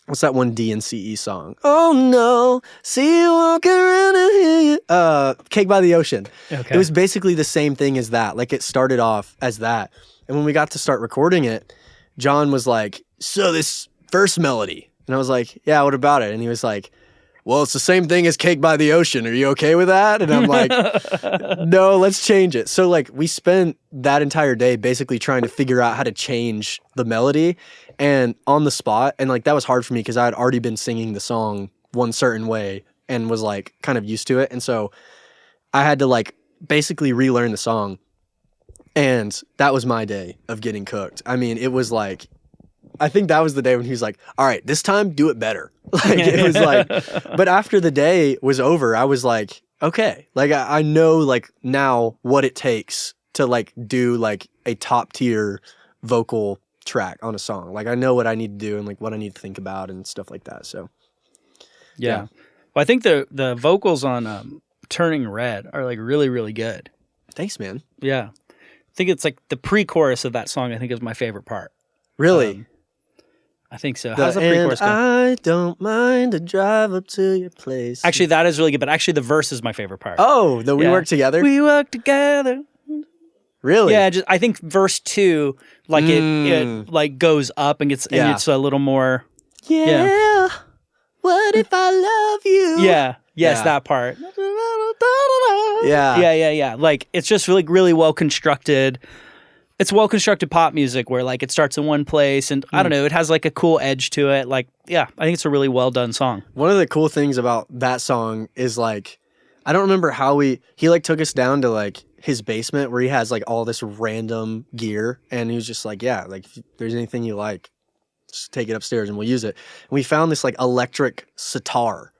what's that one DNCE song? Oh no, see you walking around and hear you. Cake by the Ocean. Okay. It was basically the same thing as that. Like it started off as that. And when we got to start recording it, John was like, so this verse melody. And I was like, yeah, what about it? And he was like, well, it's the same thing as Cake by the Ocean. Are you okay with that? And I'm like, no, let's change it. So like we spent that entire day basically trying to figure out how to change the melody and on the spot. And like that was hard for me because I had already been singing the song one certain way and was like kind of used to it. And so I had to like basically relearn the song. And that was my day of getting cooked. I mean, it was like, I think that was the day when he was like, all right, this time do it better. Like it was like, but after the day was over, I was like, okay, like I know like now what it takes to like do like a top tier vocal track on a song. Like I know what I need to do and like what I need to think about and stuff like that. So yeah. Well, I think the vocals on Turning Red are like really, really good. Thanks, man. Yeah. I think it's like the pre-chorus of that song I think is my favorite part. Really? I think so. How's the pre-chorus go? I don't mind to drive up to your place. Actually, that is really good, but actually the verse is my favorite part. Oh, we work together? We work together. Really? Yeah, I think verse 2, like it like goes up and gets and it's a little more. Yeah. What if I love you? Yeah. Yes, that part. Yeah. Yeah. Like it's just really, really well constructed. It's well constructed pop music where like it starts in one place and I don't know, it has like a cool edge to it. Like, yeah, I think it's a really well done song. One of the cool things about that song is like, I don't remember how he like took us down to like his basement where he has like all this random gear and he was just like, yeah, like if there's anything you like, just take it upstairs and we'll use it. And we found this like electric sitar.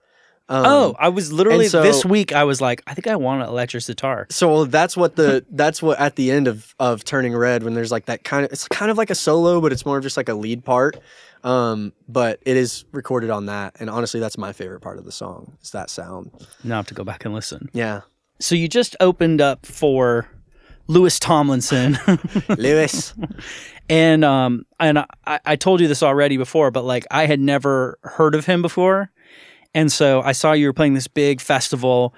I was literally this week. I was like, I think I want an electric sitar. So that's what at the end of Turning Red when there's like that it's kind of like a solo, but it's more of just like a lead part. But it is recorded on that, and honestly, that's my favorite part of the song is that sound. Now I have to go back and listen. Yeah. So you just opened up for Louis Tomlinson, Lewis, and I told you this already before, but like I had never heard of him before. And so I saw you were playing this big festival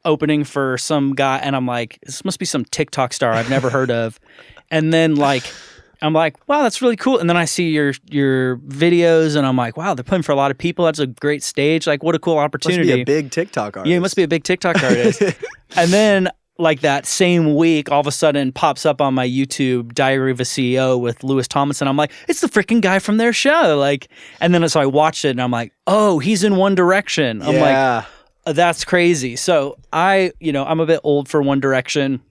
opening for some guy, and I'm like, this must be some TikTok star I've never heard of. And then like, I'm like, wow, that's really cool. And then I see your videos, and I'm like, wow, they're playing for a lot of people. That's a great stage. Like, what a cool opportunity. Must be a big TikTok artist. Yeah, you must be a big TikTok artist. And then like that same week, all of a sudden pops up on my YouTube Diary of a CEO with Louis Tomlinson. I'm like, it's the freaking guy from their show. Like, and then so I watched it and I'm like, oh, he's in One Direction. I'm like, that's crazy. So I'm a bit old for One Direction,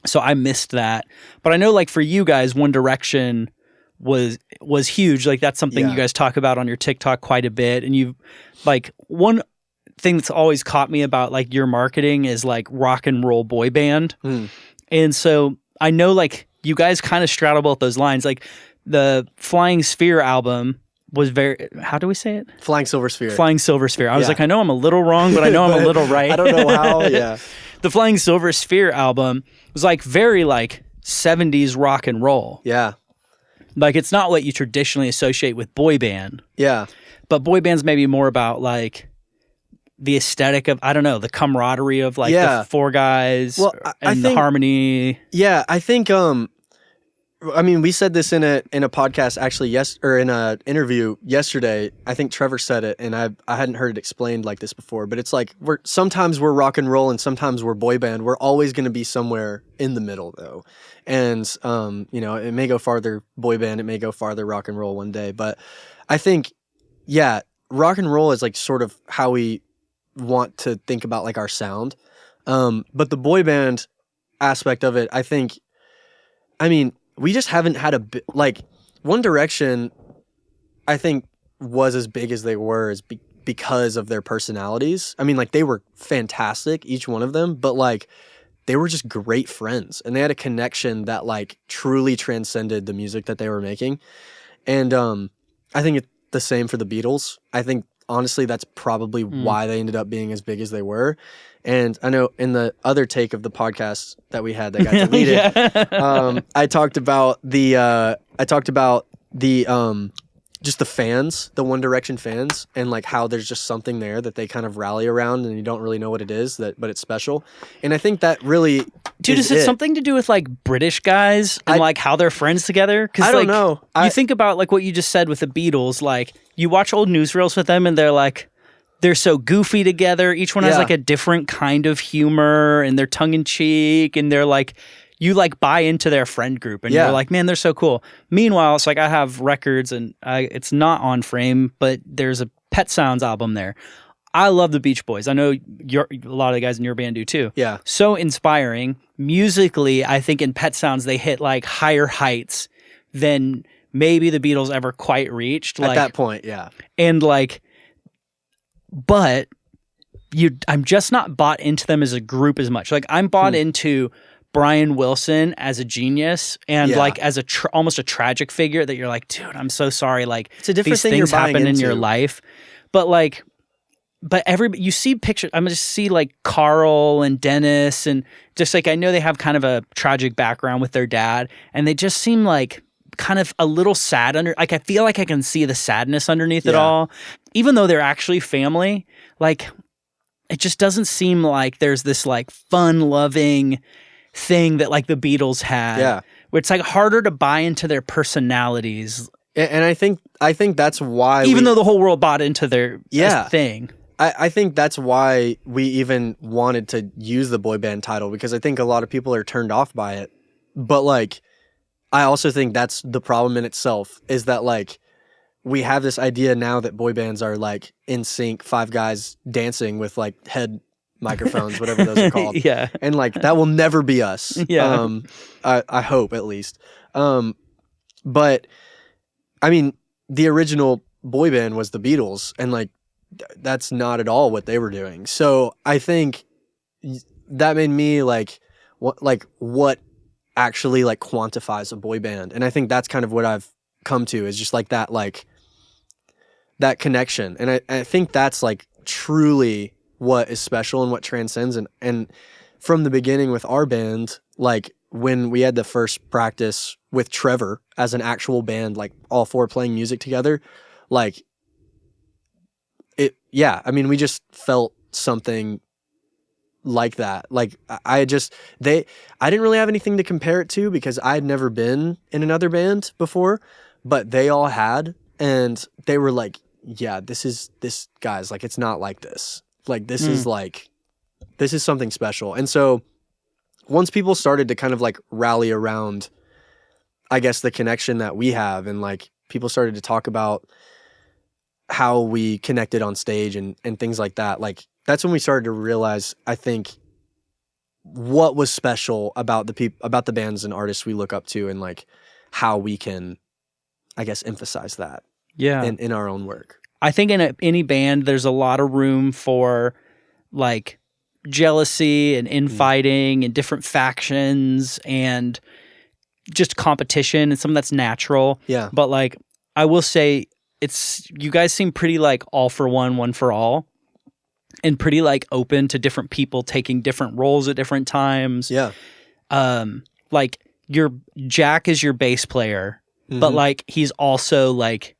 so I missed that. But I know like for you guys, One Direction was huge. Like that's something you guys talk about on your TikTok quite a bit. And you like one thing that's always caught me about like your marketing is like rock and roll boy band. And so I know like you guys kind of straddle both those lines. Like the Flying Sphere album was how do we say it? Flying Silver Sphere. Flying Silver Sphere. I was like, I know I'm a little wrong, but I know I'm a little right. I don't know how. Yeah. The Flying Silver Sphere album was like very like 70s rock and roll. Yeah. Like it's not what you traditionally associate with boy band. Yeah. But boy band's maybe more about like the aesthetic of, I don't know, the camaraderie of like the four guys and the harmony. Yeah, I think I mean, we said this in a podcast actually in a interview yesterday. I think Trevor said it, and I hadn't heard it explained like this before, but it's like sometimes we're rock and roll and sometimes we're boy band. We're always going to be somewhere in the middle though. And it may go farther boy band, it may go farther rock and roll one day, but I think rock and roll is like sort of how we want to think about like our sound. But the boy band aspect of it, we just haven't had like One Direction, I think was as big as they were because of their personalities. I mean, like they were fantastic, each one of them, but like they were just great friends and they had a connection that like truly transcended the music that they were making. And I think it's the same for the Beatles. I think honestly, that's probably why they ended up being as big as they were. And I know in the other take of the podcast that we had that got deleted, I talked about the just the fans, the One Direction fans, and like how there's just something there that they kind of rally around, and you don't really know what it is, but it's special. And I think that really, is it something to do with like British guys and like how they're friends together? Because I don't know. You think about like what you just said with the Beatles, like you watch old newsreels with them, and they're so goofy together. Each one has like a different kind of humor, and they're tongue in cheek, and they're like, you like buy into their friend group, and you're like, man, they're so cool. Meanwhile, it's like I have records, and it's not on frame, but there's a Pet Sounds album there. I love the Beach Boys. I know a lot of the guys in your band do too. Yeah. So inspiring. Musically, I think in Pet Sounds, they hit like higher heights than maybe the Beatles ever quite reached. At that point, yeah. And like, but I'm just not bought into them as a group as much. Like I'm bought into Brian Wilson as a genius and like as almost a tragic figure that you're like, dude, I'm so sorry. Like it's a different these thing things you're buying happen in into. your life. But you see pictures, I'm just see like Carl and Dennis, and just like, I know they have kind of a tragic background with their dad, and they just seem like kind of a little sad like I feel like I can see the sadness underneath it all, even though they're actually family. Like it just doesn't seem like there's this like fun loving thing that like the Beatles had, where it's like harder to buy into their personalities. And I think that's why, even though the whole world bought into their thing. I think that's why we even wanted to use the boy band title, because I think a lot of people are turned off by it. But like, I also think that's the problem in itself, is that like we have this idea now that boy bands are like in sync, five guys dancing with like head microphones, whatever those are called. And like that will never be us. I hope at least. But I mean, the original boy band was the Beatles, and like that's not at all what they were doing. So I think that made me like what actually like quantifies a boy band. And I think that's kind of what I've come to, is just like that connection. And I think that's like truly what is special and what transcends. And from the beginning with our band, like when we had the first practice with Trevor as an actual band, like all four playing music together, like yeah, I mean, we just felt something like that. Like I didn't really have anything to compare it to because I had never been in another band before, but they all had, and they were like, yeah, this guys, like, it's not like this. Like, this is something special. And so once people started to kind of like rally around, I guess, the connection that we have, and like people started to talk about how we connected on stage and things like that, like that's when we started to realize, I think, what was special about the bands and artists we look up to, and like how we can, I guess, emphasize that in our own work. I think in any band, there's a lot of room for like jealousy and infighting and different factions and just competition, and some of that's natural. Yeah. But like, I will say, you guys seem pretty like all for one for all, and pretty like open to different people taking different roles at different times. Yeah. Like Jack is your bass player, but like he's also like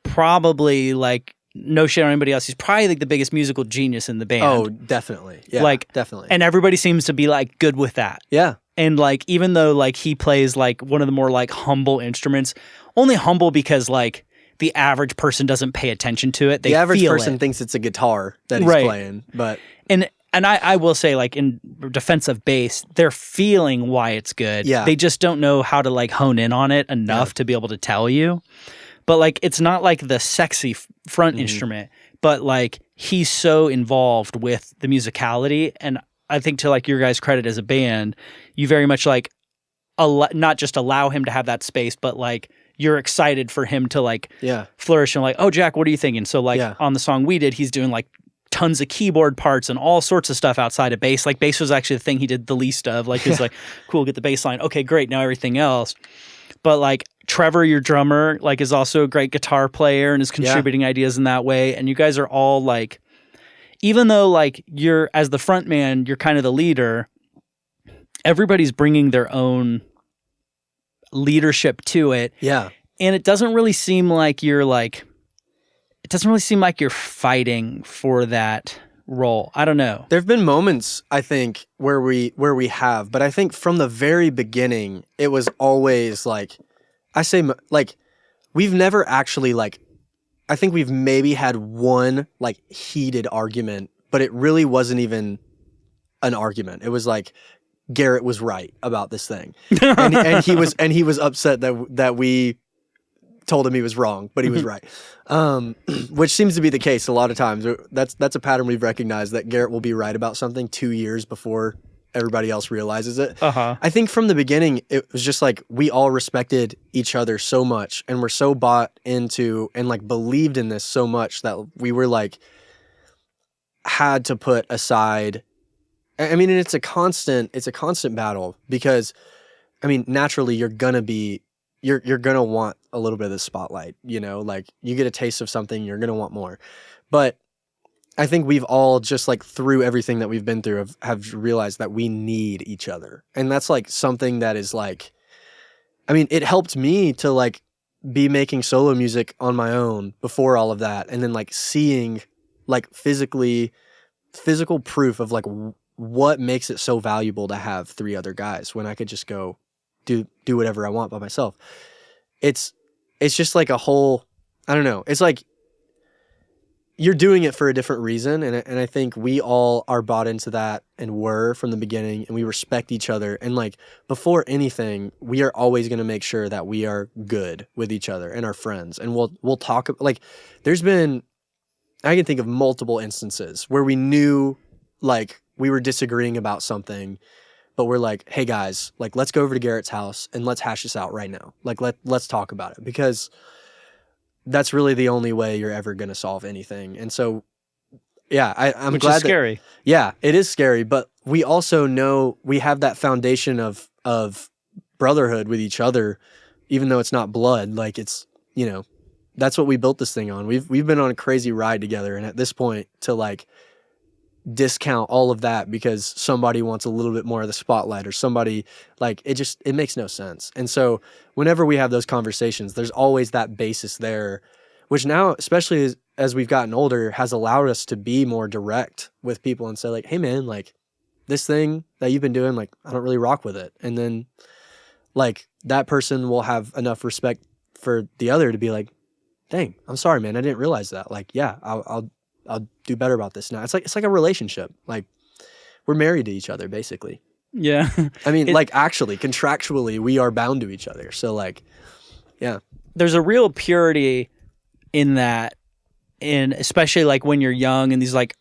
probably like, no shit on anybody else, he's probably like the biggest musical genius in the band. Oh, definitely. Yeah, like definitely. And everybody seems to be like good with that. Yeah. And like, even though like he plays like one of the more like humble instruments, only humble because like the average person doesn't pay attention to it. The average person thinks it's a guitar that he's playing, but and I will say, like, in defense of bass, they're feeling why it's good. Yeah. They just don't know how to like hone in on it enough to be able to tell you. But like, it's not like the sexy front instrument, but like he's so involved with the musicality, and I think, to like your guys' credit as a band, you very much like not just allow him to have that space, but like you're excited for him to like flourish, and like, oh, Jack, what are you thinking? So like on the song we did, he's doing like tons of keyboard parts and all sorts of stuff outside of bass. Like bass was actually the thing he did the least of. Like he's like, cool, get the bass line. Okay, great. Now everything else. But like Trevor, your drummer, like is also a great guitar player and is contributing ideas in that way. And you guys are all like, even though like you're, as the front man, you're kind of the leader, everybody's bringing their own leadership to it. Yeah. And it doesn't really seem like you're like, it doesn't really seem like you're fighting for that role. I don't know. There've been moments, I think, where we have, but I think from the very beginning, it was always like, I say, like, we've never actually like, I think we've maybe had one like heated argument, but it really wasn't even an argument. It was like, Garrett was right about this thing, and he was upset that we told him he was wrong, but he was right. Which seems to be the case a lot of times. That's a pattern we've recognized, that Garrett will be right about something 2 years before everybody else realizes it. I think from the beginning, it was just like we all respected each other so much, and were so bought into and like believed in this so much that we were like had to put aside. I mean, and it's a constant battle, because I mean, naturally you're gonna want a little bit of the spotlight, you know, like you get a taste of something, you're gonna want more. But I think we've all just like through everything that we've been through have realized that we need each other. And that's like something that is like, I mean, it helped me to like be making solo music on my own before all of that. And then like seeing like physical proof of like what makes it so valuable to have three other guys when I could just go do whatever I want by myself. It's just like a whole, I don't know. It's like you're doing it for a different reason. And I think we all are bought into that and were from the beginning, and we respect each other. And like before anything, we are always going to make sure that we are good with each other and our friends. And we'll talk, like there's been, I can think of multiple instances where we knew like we were disagreeing about something, but we're like, hey guys, like let's go over to Garrett's house and let's hash this out right now. Like let's talk about it, because that's really the only way you're ever going to solve anything. And so, yeah, I'm Which glad is scary. Yeah, it is scary, but we also know we have that foundation of brotherhood with each other, even though it's not blood. Like it's, you know, that's what we built this thing on. We've been on a crazy ride together, and at this point to like discount all of that because somebody wants a little bit more of the spotlight, or somebody like it makes no sense. And so whenever we have those conversations, there's always that basis there, which now, especially as we've gotten older has allowed us to be more direct with people and say like, hey man, like this thing that you've been doing, like I don't really rock with it. And then like that person will have enough respect for the other to be like, dang, I'm sorry, man. I didn't realize that. Like, yeah, I'll do better about this now. It's like a relationship. Like we're married to each other basically. Yeah. I mean, like actually contractually we are bound to each other. So like, yeah. There's a real purity in that, and especially like when you're young and these like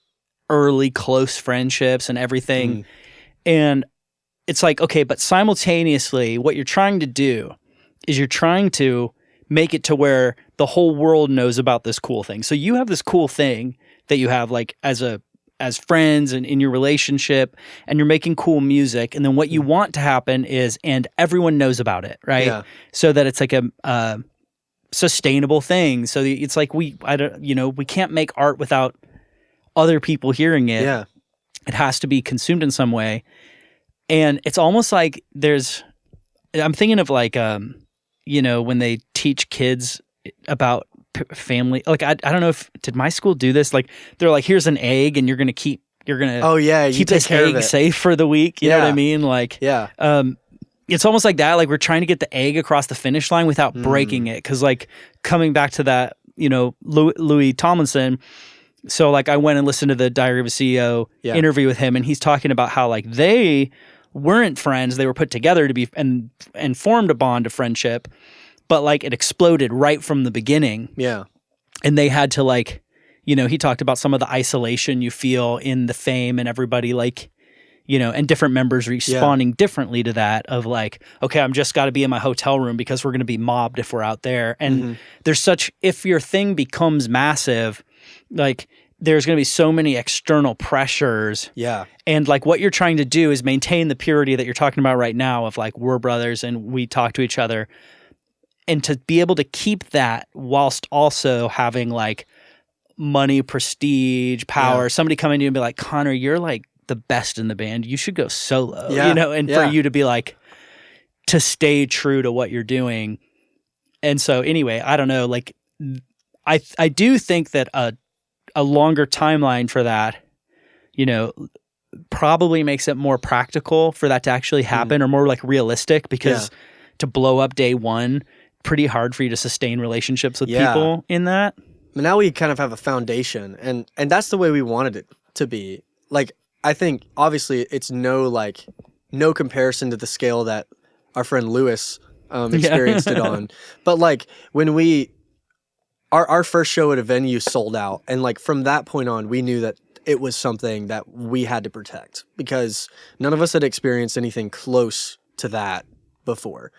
early close friendships and everything. And it's like, okay, but simultaneously what you're trying to do is you're trying to make it to where the whole world knows about this cool thing. So you have this cool thing that you have like as friends and in your relationship, and you're making cool music. And then what you want to happen is, and everyone knows about it, right? Yeah. So that it's like a sustainable thing. So it's like we can't make art without other people hearing it. Yeah. It has to be consumed in some way. And it's almost like I'm thinking of like, when they teach kids about family, like, I don't know did my school do this? Like they're like, here's an egg and you're going to keep this egg safe for the week. You know what I mean? Like, it's almost like that. Like we're trying to get the egg across the finish line without breaking it. Cause like coming back to that, Louis Tomlinson. So like I went and listened to the Diary of a CEO interview with him, and he's talking about how like they weren't friends. They were put together to be and formed a bond of friendship, but like it exploded right from the beginning. Yeah. And they had to like, he talked about some of the isolation you feel in the fame and everybody like, and different members responding differently to that of like, okay, I'm just got to be in my hotel room because we're going to be mobbed if we're out there. And there's if your thing becomes massive, like there's going to be so many external pressures. Yeah. And like what you're trying to do is maintain the purity that you're talking about right now of like, we're brothers and we talk to each other. And to be able to keep that whilst also having like money, prestige, power, somebody coming to you and be like, Konnor, you're like the best in the band. You should go solo, for you to be like, to stay true to what you're doing. And so anyway, I don't know, like I do think that a longer timeline for that, probably makes it more practical for that to actually happen or more like realistic, because to blow up day one, pretty hard for you to sustain relationships with people in that. But now we kind of have a foundation, and that's the way we wanted it to be. Like, I think obviously it's no comparison to the scale that our friend Lewis experienced it on. But like when our first show at a venue sold out, and like from that point on, we knew that it was something that we had to protect, because none of us had experienced anything close to that before.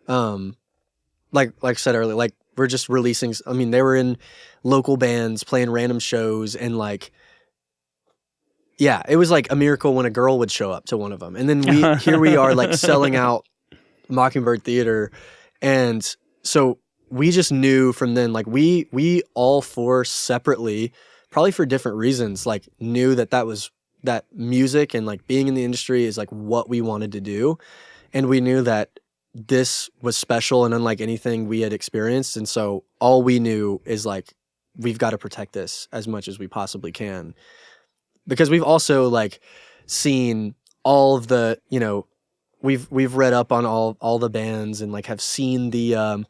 Like I said earlier, like we're just releasing. I mean, they were in local bands playing random shows, and like, yeah, it was like a miracle when a girl would show up to one of them. And then here we are like selling out Mockingbird Theater, and so we just knew from then, like we all four separately, probably for different reasons, like knew that music and like being in the industry is like what we wanted to do. And we knew that this was special and unlike anything we had experienced. And so all we knew is like, we've got to protect this as much as we possibly can. Because we've also like seen all of the, we've read up on all the bands, and like have seen the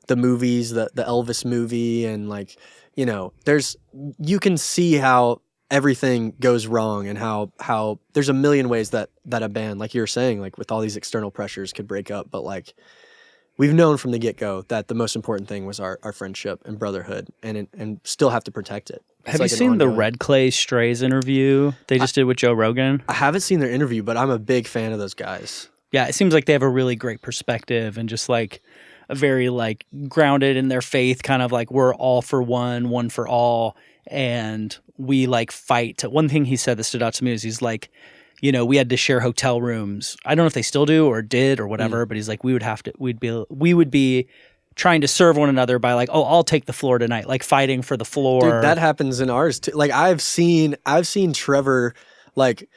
movies, the Elvis movie, and like, you can see how everything goes wrong, and how there's a million ways that a band, like you're saying, like with all these external pressures, could break up. But like we've known from the get-go that the most important thing was our friendship and brotherhood, and still have to protect it. Have you seen the Red Clay Strays interview they just did with Joe Rogan? I haven't seen their interview, but I'm a big fan of those guys. Yeah, it seems like they have a really great perspective, and just like a very like grounded in their faith, kind of like we're all for one for all, and we like fight. One thing he said that stood out to me is he's like, we had to share hotel rooms. I don't know if they still do or did or whatever, but he's like, we would be trying to serve one another by like, oh, I'll take the floor tonight, like fighting for the floor. Dude, that happens in ours too. Like I've seen Trevor, like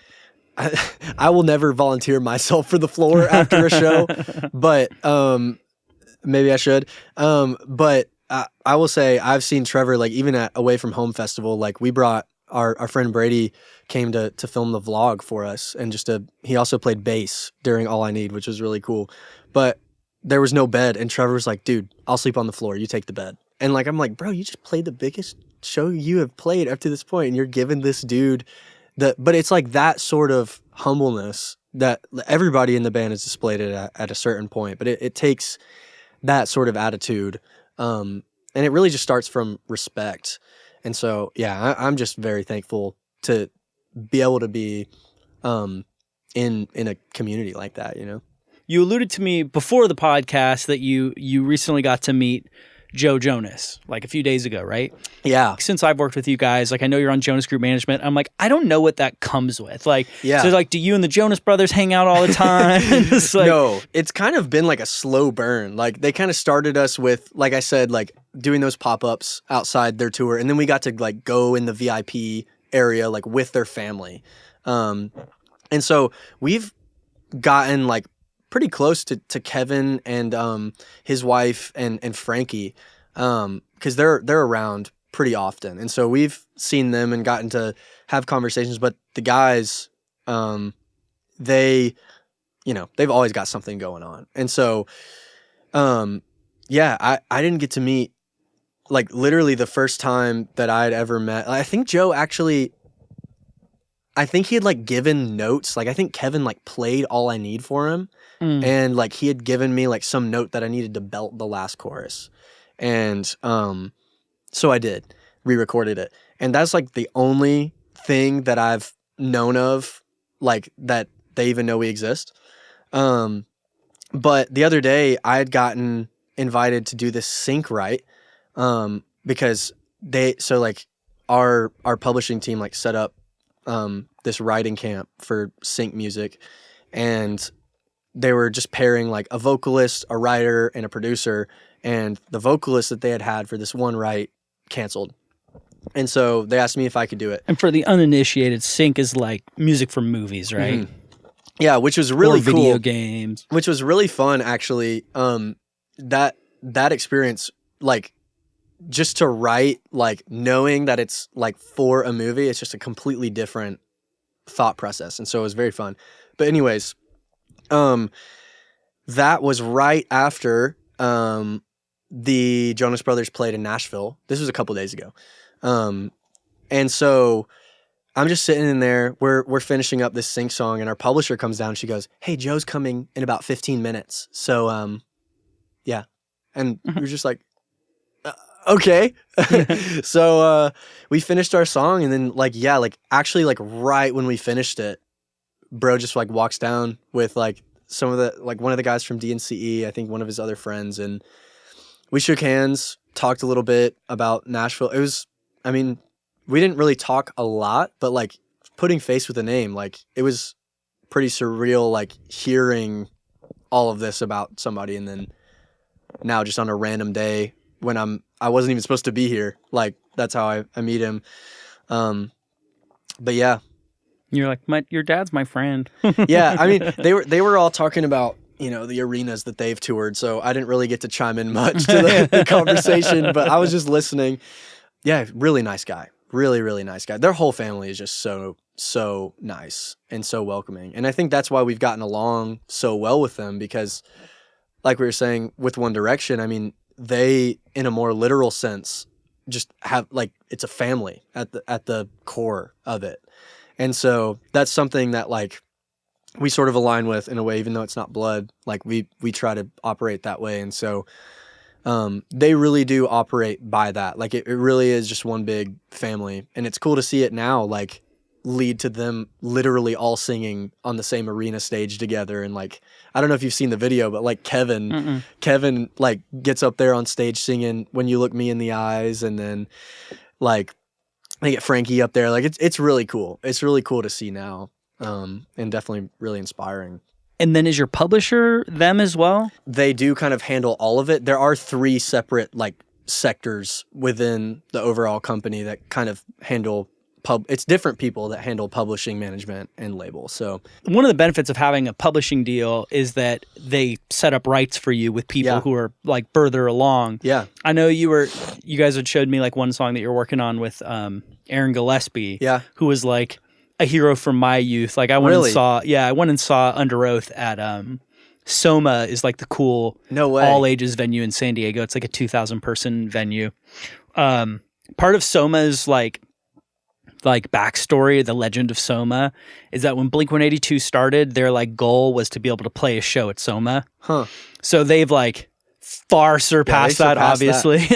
I will never volunteer myself for the floor after a show, but maybe I should. But I will say I've seen Trevor, like, even at Away From Home Festival, like, we brought our friend Brady came to film the vlog for us, and he also played bass during All I Need, which was really cool. But there was no bed, and Trevor's like, dude, I'll sleep on the floor. You take the bed. And like, I'm like, bro, you just played the biggest show you have played up to this point, and you're giving this dude but it's like that sort of humbleness that everybody in the band has displayed it at a certain point, but it takes that sort of attitude. And it really just starts from respect. And so, yeah, I'm just very thankful to be able to be in a community like that, you know? You alluded to me before the podcast that you recently got to meet Joe Jonas, like a few days ago, right? Yeah. Since I've worked with you guys, like I know you're on Jonas Group Management. I'm like, I don't know what that comes with. Like, yeah. So like, do you and the Jonas Brothers hang out all the time? It's like, no, it's kind of been like a slow burn. Like they kind of started us with, like I said, like doing those pop-ups outside their tour. And then we got to like go in the VIP area, like with their family. And so we've gotten like pretty close to Kevin and his wife and Frankie, because they're around pretty often, and so we've seen them and gotten to have conversations. But the guys, they've always got something going on, and so I didn't get to meet, like, literally the first time that I'd ever met. I think Joe actually. I think he had like given notes. Like I think Kevin like played All I Need for him. And like he had given me like some note that I needed to belt the last chorus. And so I did, re-recorded it. And that's like the only thing that I've known of, like that they even know we exist. But the other day I had gotten invited to do this sync write, because our publishing team like set up this writing camp for sync music, and they were just pairing like a vocalist, a writer, and a producer, and the vocalist that they had for this one write canceled. And so they asked me if I could do it. And for the uninitiated, sync is like music for movies, right? Mm-hmm. Yeah, which was really cool. Video games. Which was really fun, actually. That experience, like, just to write, like, knowing that it's like for a movie, it's just a completely different thought process. And so it was very fun. But anyways, that was right after the Jonas Brothers played in Nashville. This was a couple days ago. And so I'm just sitting in there. We're finishing up this sync song, and our publisher comes down. And she goes, "Hey, Joe's coming in about 15 minutes. So, yeah." And we were just like, okay. So we finished our song, and then actually right when we finished it, bro just like walks down with like some of the, like one of the guys from DNCE, I think one of his other friends, and we shook hands, talked a little bit about Nashville. It was, I mean, we didn't really talk a lot, but like putting face with a name, like it was pretty surreal, like hearing all of this about somebody, and then now just on a random day when I wasn't even supposed to be here, like that's how I meet him. But yeah. You're like, your dad's my friend. Yeah, I mean, they were all talking about, you know, the arenas that they've toured, so I didn't really get to chime in much to the conversation, but I was just listening. Yeah, really nice guy. Really, really nice guy. Their whole family is just so nice and so welcoming. And I think that's why we've gotten along so well with them, because like we were saying with One Direction, I mean, they, in a more literal sense, just have, like, it's a family at the core of it. And so that's something that, like, we sort of align with in a way, even though it's not blood. Like, we try to operate that way. And so they really do operate by that. Like, it really is just one big family. And it's cool to see it now, like, lead to them literally all singing on the same arena stage together. And, like, I don't know if you've seen the video, but, like, Kevin, like, gets up there on stage singing When You Look Me in the Eyes. And then, like, they get Frankie up there. Like, it's really cool. It's really cool to see now, and definitely really inspiring. And then is your publisher them as well? They do kind of handle all of it. There are 3 separate, like, sectors within the overall company that kind of handle it's different people that handle publishing, management, and label. So one of the benefits of having a publishing deal is that they set up rights for you with people who are like further along. Yeah. I know you guys had showed me like one song that you're working on with Aaron Gillespie, who was like a hero from my youth. Like I went and saw Under Oath at Soma is like the cool all ages venue in San Diego. It's like a 2,000 person venue. Part of Soma's like backstory, the legend of Soma, is that when Blink-182 started, their like goal was to be able to play a show at Soma. So they've like far surpassed that, obviously.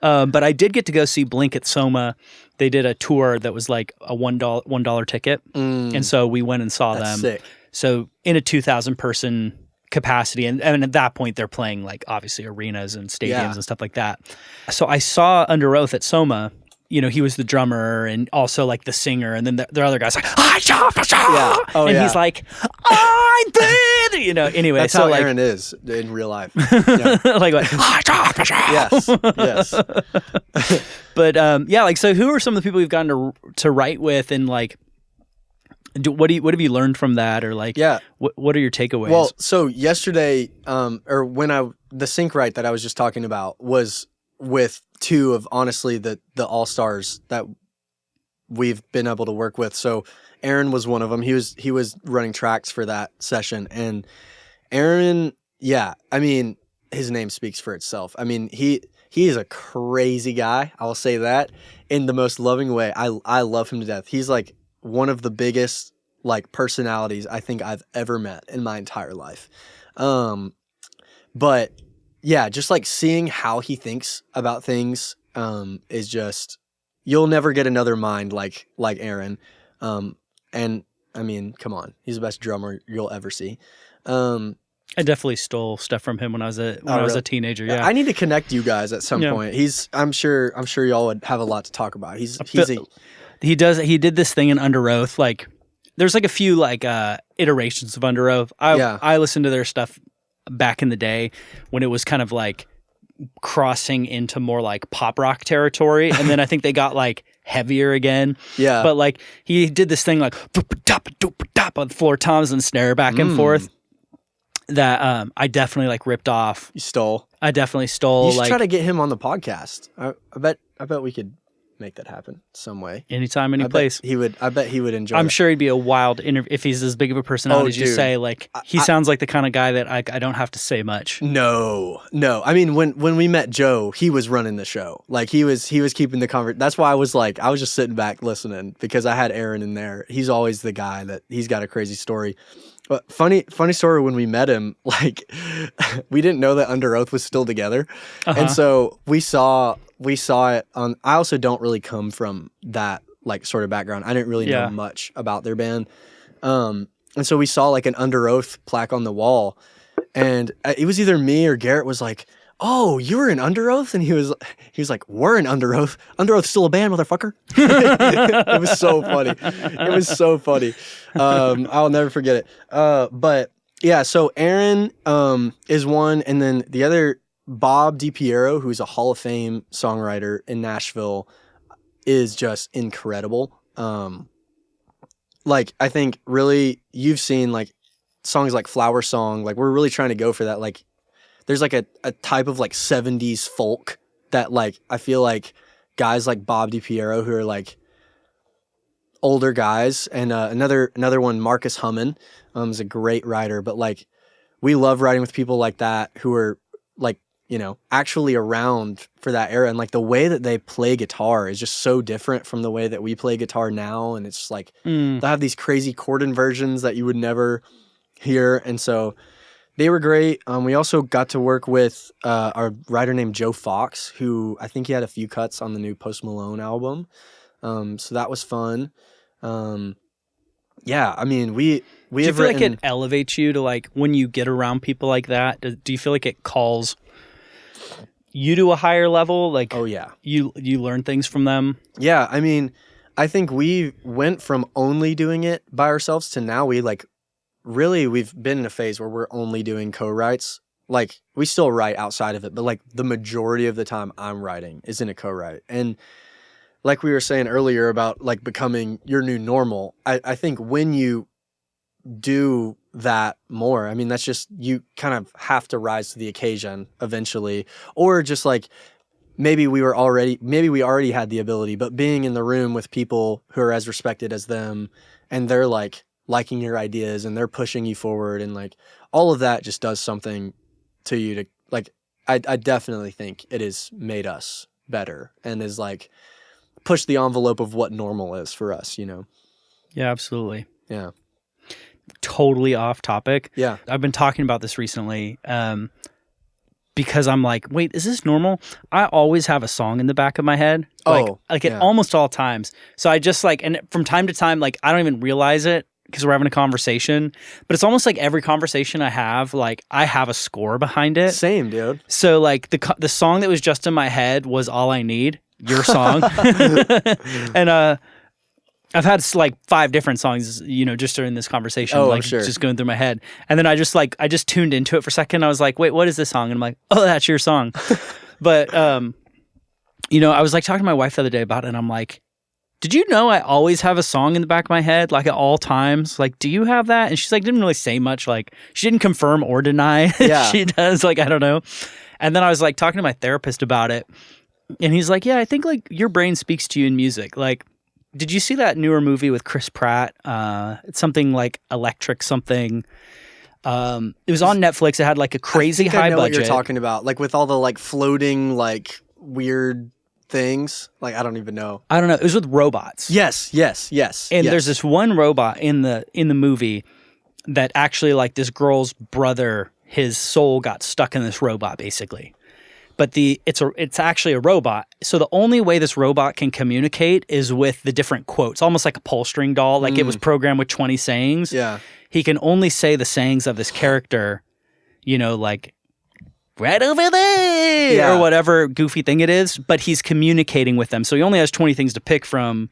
But I did get to go see Blink at Soma. They did a tour that was like a $1 ticket, and so we went and saw them. Sick. So in a 2,000 person capacity, and at that point they're playing like obviously arenas and stadiums and stuff like that. So I saw Under Oath at Soma. You know, he was the drummer and also like the singer, and then the other guy's like, he's like, I did, you know. Anyway, that's so how like, Aaron is in real life. like yes. But like, so who are some of the people you've gotten to write with, and like, what have you learned from that, or like, what are your takeaways? Well, so yesterday, the sync write that I was just talking about was with two of honestly the all-stars that we've been able to work with. So Aaron was one of them. He was running tracks for that session, and Aaron, I mean, his name speaks for itself. I mean, he is a crazy guy. I will say that in the most loving way. I love him to death. He's like one of the biggest like personalities I think I've ever met in my entire life. But yeah, just like seeing how he thinks about things is just, you'll never get another mind like Aaron. And I mean, come on, he's the best drummer you'll ever see. I definitely stole stuff from him when I was a teenager. Yeah, I need to connect you guys at some point. I'm sure y'all would have a lot to talk about. He did this thing in Under Oath. Like, there's like a few like iterations of Under Oath. I listened to their stuff back in the day when it was kind of like crossing into more like pop rock territory, and then I think they got like heavier again. Yeah, but like he did this thing like on the floor toms and snare back and forth that I definitely like ripped off. You stole. I definitely stole. You should try to get him on the podcast. I bet we could make that happen some way. Anytime, any place. I bet he would enjoy. I'm sure he'd be a wild interview if he's as big of a personality as you say. Like he sounds like the kind of guy that I don't have to say much. No. I mean, when we met Joe, he was running the show. Like he was keeping the conversation. That's why I was just sitting back listening, because I had Aaron in there. He's always the guy that he's got a crazy story. But funny story, when we met him, like we didn't know that Under Oath was still together. And so we saw it on. I also don't really come from that like sort of background. I didn't really know much about their band. And so we saw like an Under Oath plaque on the wall, and it was either me or Garrett was like, "Oh, you were in Under Oath?" And he was like, "We're in Under Oath. Under Oath's still a band, motherfucker." It was so funny. I'll never forget it. But yeah, so Aaron is one, and then the other, Bob DiPiero, who's a Hall of Fame songwriter in Nashville, is just incredible. Like I think really you've seen like songs like Flower Song, like we're really trying to go for that. Like there's like a type of like 70s folk that like I feel like guys like Bob DiPiero, who are like older guys, and another one, Marcus Hummin, is a great writer, but like we love writing with people like that who are like, you know, actually around for that era, and like the way that they play guitar is just so different from the way that we play guitar now, and it's just like they have these crazy chord inversions that you would never hear, and so they were great. We also got to work with a writer named Joe Fox, who I think he had a few cuts on the new Post Malone album, so that was fun. Yeah, I mean, we do you feel like it elevates you to like when you get around people like that? Do you feel like it calls you to a higher level? Like, oh yeah, you learn things from them. Yeah, I mean, I think we went from only doing it by ourselves to now we've been in a phase where we're only doing co-writes. Like we still write outside of it, but like the majority of the time I'm writing is in a co-write, and like we were saying earlier about like becoming your new normal, I think when you do that more, I mean, that's just, you kind of have to rise to the occasion eventually, or just like, maybe we already had the ability, but being in the room with people who are as respected as them, and they're like liking your ideas and they're pushing you forward, and like all of that just does something to you. To like, I definitely think it has made us better and is like push the envelope of what normal is for us, you know? Yeah, absolutely. Yeah. Totally off topic. Yeah. I've been talking about this recently. Because I'm like, wait, is this normal? I always have a song in the back of my head. Like at almost all times. So I just like, and from time to time, like I don't even realize it because we're having a conversation, but it's almost like every conversation I have, like I have a score behind it. Same, dude. So like the song that was just in my head was All I Need, your song. And I've had like 5 different songs, you know, just during this conversation, like sure. just going through my head. And then I just tuned into it for a second. I was like, wait, what is this song? And I'm like, oh, that's your song. But, you know, I was like talking to my wife the other day about it, and I'm like, did you know I always have a song in the back of my head, like at all times? Like, do you have that? And she's like, didn't really say much. Like, she didn't confirm or deny if she does. Like, I don't know. And then I was like talking to my therapist about it, and he's like, yeah, I think like your brain speaks to you in music. Like, did you see that newer movie with Chris Pratt? It's something like Electric something. It was on Netflix. It had like a crazy high I know budget. What you're talking about, like with all the like floating like weird things. Like I don't even know. I don't know. It was with robots. Yes. And there's this one robot in the movie that actually like this girl's brother, his soul got stuck in this robot basically. But it's actually a robot. So the only way this robot can communicate is with the different quotes, almost like a pull string doll. Like it was programmed with 20 sayings. Yeah. He can only say the sayings of this character, you know, like right over there or whatever goofy thing it is, but he's communicating with them. So he only has 20 things to pick from,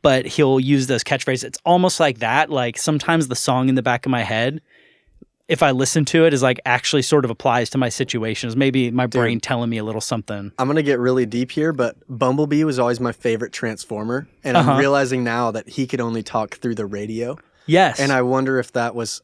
but he'll use those catchphrases. It's almost like that. Like sometimes the song in the back of my head, if I listen to it, is like actually sort of applies to my situations. Maybe my brain telling me a little something. I'm going to get really deep here, but Bumblebee was always my favorite Transformer. And I'm realizing now that he could only talk through the radio. Yes. And I wonder if that was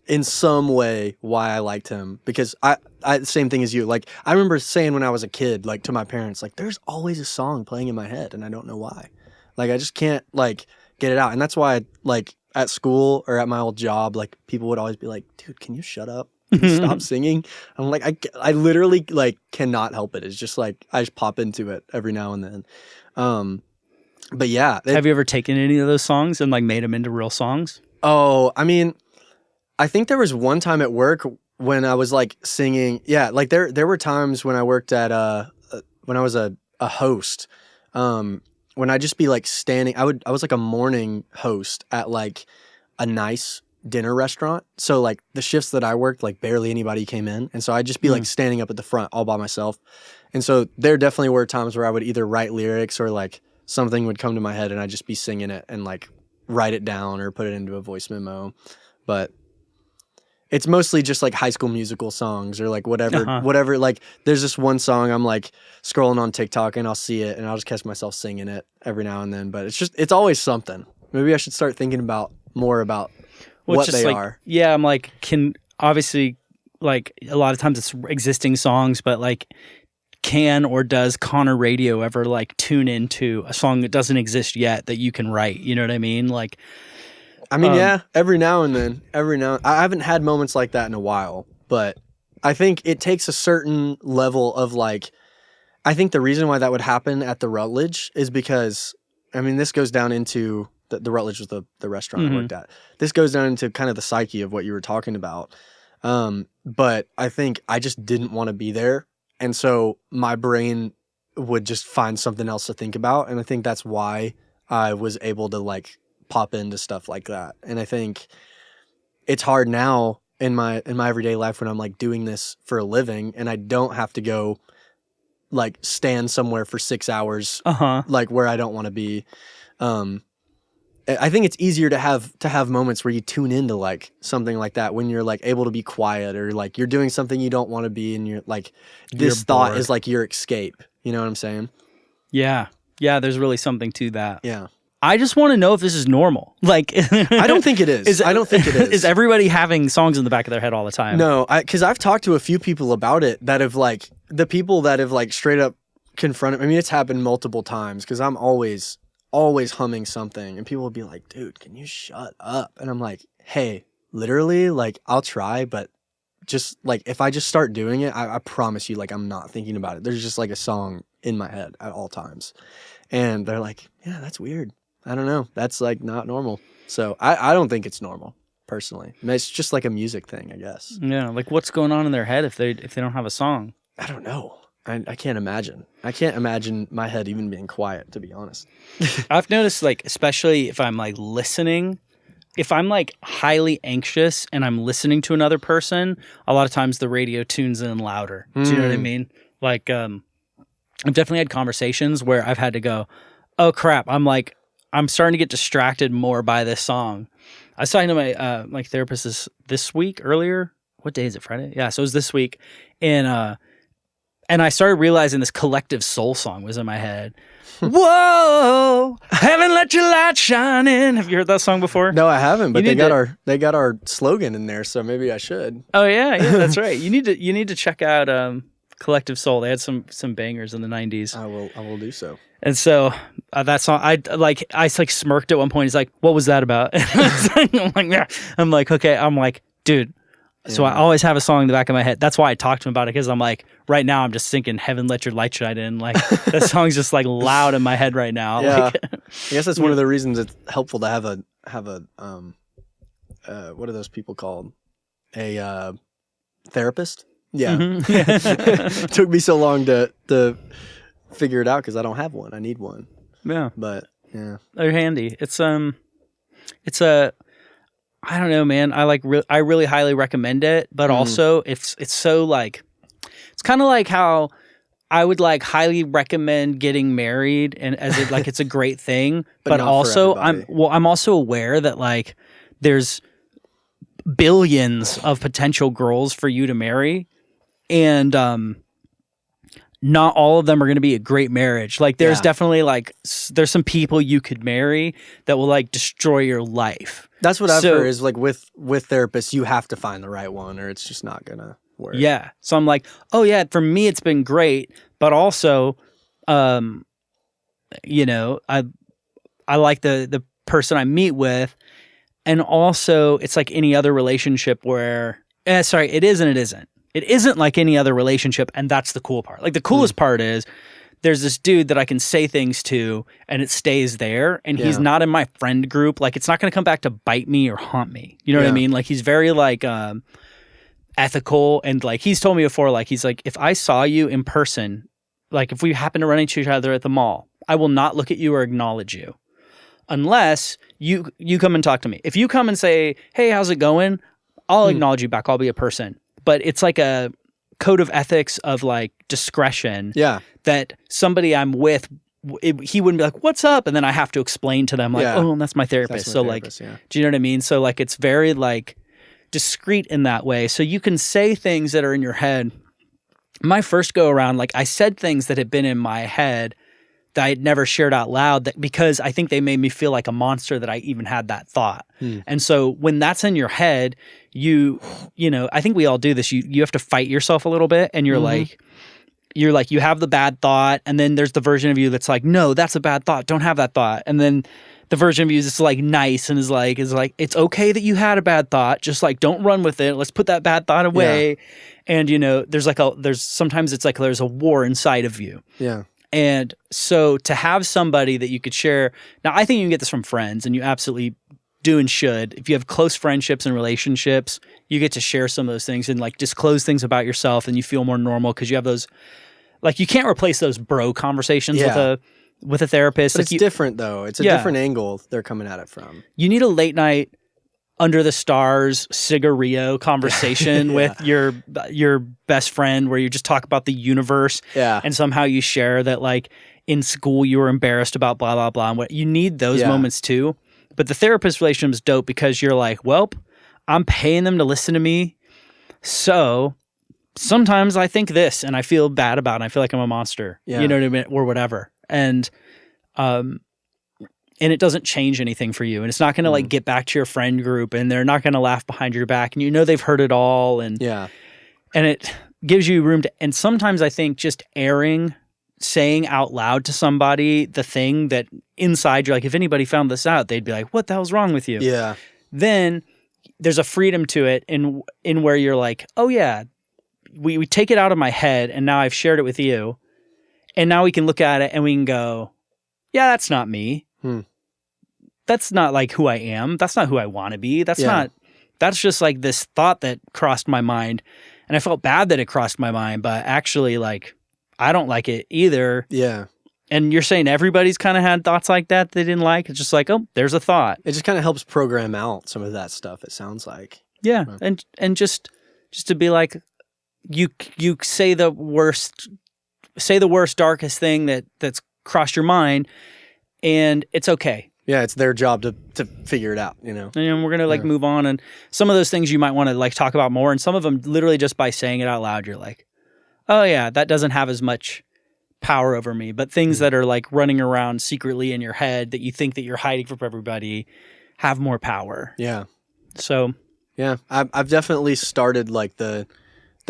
in some way why I liked him. Because I same thing as you. Like, I remember saying when I was a kid, like to my parents, like, there's always a song playing in my head and I don't know why. Like, I just can't like get it out. And that's why like at school or at my old job, like people would always be like, dude, can you shut up? Can you stop singing? I'm like, I literally like cannot help it. It's just like, I just pop into it every now and then. But yeah. Have you ever taken any of those songs and like made them into real songs? Oh, I mean, I think there was one time at work when I was like singing. Yeah. Like there were times when I worked at, when I was a host, when I'd just be like standing, I was like a morning host at like a nice dinner restaurant. So like the shifts that I worked, like barely anybody came in. And so I'd just be like standing up at the front all by myself. And so there definitely were times where I would either write lyrics or like something would come to my head and I'd just be singing it and like write it down or put it into a voice memo. But it's mostly just like High School Musical songs or like whatever. Like there's this one song I'm like scrolling on TikTok and I'll see it and I'll just catch myself singing it every now and then. But it's always something. Maybe I should start thinking more about what they are. Yeah, I'm like, obviously like a lot of times it's existing songs, but like can or does Konnor Radio ever like tune into a song that doesn't exist yet that you can write? You know what I mean? Like, I mean, yeah, every now and then. I haven't had moments like that in a while, but I think it takes a certain level of like, I think the reason why that would happen at the Rutledge is because, I mean, this goes down into, the Rutledge was the restaurant I worked at. This goes down into kind of the psyche of what you were talking about. But I think I just didn't want to be there. And so my brain would just find something else to think about. And I think that's why I was able to like pop into stuff like that. And I think it's hard now in my everyday life when I'm like doing this for a living and I don't have to go like stand somewhere for 6 hours like where I don't want to be. I think it's easier to have moments where you tune into like something like that when you're like able to be quiet or like you're doing something you don't want to be and you're like this thought is like your escape. You know what I'm saying? Yeah. Yeah, there's really something to that. Yeah. I just want to know if this is normal. Like, I don't think it is. I don't think it is. Is everybody having songs in the back of their head all the time? No, because I've talked to a few people about it that have like, the people that have like straight up confronted. I mean, it's happened multiple times because I'm always humming something and people will be like, dude, can you shut up? And I'm like, hey, literally, like, I'll try, but just like, if I just start doing it, I promise you, like, I'm not thinking about it. There's just like a song in my head at all times. And they're like, yeah, that's weird. I don't know. That's like not normal. So I don't think it's normal personally. I mean, it's just like a music thing, I guess. Yeah. Like what's going on in their head if they don't have a song? I don't know. I can't imagine. I can't imagine my head even being quiet, to be honest. I've noticed, like, especially if I'm like listening, if I'm like highly anxious and I'm listening to another person, a lot of times the radio tunes in louder. Do you know what I mean? Like, I've definitely had conversations where I've had to go, oh crap, I'm starting to get distracted more by this song. I was talking to my my therapist this week earlier. What day is it? Friday? Yeah, so it was this week. And I started realizing this Collective Soul song was in my head. Whoa, haven't let your light shine in. Have you heard that song before? No, I haven't, but they got our slogan in there, so maybe I should. Oh yeah, that's right. You need to check out Collective Soul. They had some bangers in the 90s. I will do so. And so that song, I smirked at one point. He's like, "What was that about?" I'm like, okay. I'm like, dude. So I always have a song in the back of my head. That's why I talked to him about it, because I'm like, right now I'm just thinking, "Heaven, let your light shine in." Like that song's just like loud in my head right now. Yeah. Like, I guess that's one of the reasons it's helpful to have a what are those people called? A therapist. Yeah. Mm-hmm. It took me so long to figure it out because I don't have one. I need one. Yeah. But yeah. They're handy. It's a I don't know, man. I really highly recommend it, but also it's so like, it's kind of like how I would like highly recommend getting married, and as it like it's a great thing, but also I'm also aware that like there's billions of potential girls for you to marry, and not all of them are going to be a great marriage. Like there's definitely like there's some people you could marry that will like destroy your life. That's what I've heard is like with therapists, you have to find the right one or it's just not going to work. Yeah. So I'm like, oh yeah, for me, it's been great. But also, you know, I like the person I meet with. And also it's like any other relationship where, it is and it isn't. It isn't like any other relationship, and that's the cool part. Like the coolest part is there's this dude that I can say things to, and it stays there, and he's not in my friend group. Like it's not going to come back to bite me or haunt me. You know what I mean? Like he's very like ethical, and like he's told me before, like he's like, if I saw you in person, like if we happen to run into each other at the mall, I will not look at you or acknowledge you unless you come and talk to me. If you come and say, hey, how's it going? I'll acknowledge you back. I'll be a person. But it's like a code of ethics of like discretion that somebody I'm with, he wouldn't be like, what's up? And then I have to explain to them like, oh, that's my therapist. Do you know what I mean? So like, it's very like discreet in that way. So you can say things that are in your head. My first go around, like I said things that had been in my head that I had never shared out loud because I think they made me feel like a monster that I even had that thought. And so when that's in your head, you know, I think we all do this. You have to fight yourself a little bit, and you're like, you have the bad thought, and then there's the version of you that's like, no, that's a bad thought. Don't have that thought. And then the version of you that's like nice and is like, it's okay that you had a bad thought. Just like, don't run with it. Let's put that bad thought away. And you know, sometimes it's like there's a war inside of you. Yeah. And so to have somebody that you could share, now I think you can get this from friends, and you absolutely do and should. If you have close friendships and relationships, you get to share some of those things and like disclose things about yourself, and you feel more normal because you have those, like you can't replace those bro conversations with a therapist. But it's different though. It's a different angle they're coming at it from. You need a late night under the stars cigarillo conversation with your best friend where you just talk about the universe and somehow you share that like in school you were embarrassed about blah blah blah, and what you need those moments too. But the therapist relationship is dope because you're like, well, I'm paying them to listen to me, so sometimes I think this and I feel bad about it and I feel like I'm a monster, you know what I mean, or whatever. And and it doesn't change anything for you. And it's not going to like get back to your friend group and they're not going to laugh behind your back and they've heard it all. And and it gives you room to, and sometimes I think just saying out loud to somebody the thing that inside you're like, if anybody found this out, they'd be like, what the hell's wrong with you? Yeah. Then there's a freedom to it in where you're like, oh yeah, we take it out of my head and now I've shared it with you. And now we can look at it and we can go, yeah, that's not me. That's not like who I am. That's not who I want to be. That's just like this thought that crossed my mind. And I felt bad that it crossed my mind, but actually like, I don't like it either. Yeah. And you're saying everybody's kind of had thoughts like that they didn't like? It's just like, oh, there's a thought. It just kind of helps program out some of that stuff, it sounds like. Yeah. And just to be like, you say the worst, darkest thing that's crossed your mind, and it's okay. Yeah, it's their job to figure it out, you know. And we're gonna like move on, and some of those things you might want to like talk about more, and some of them literally just by saying it out loud, you're like, oh yeah, that doesn't have as much power over me. But things that are like running around secretly in your head that you think that you're hiding from everybody have more power. Yeah. So. Yeah, I've definitely started like the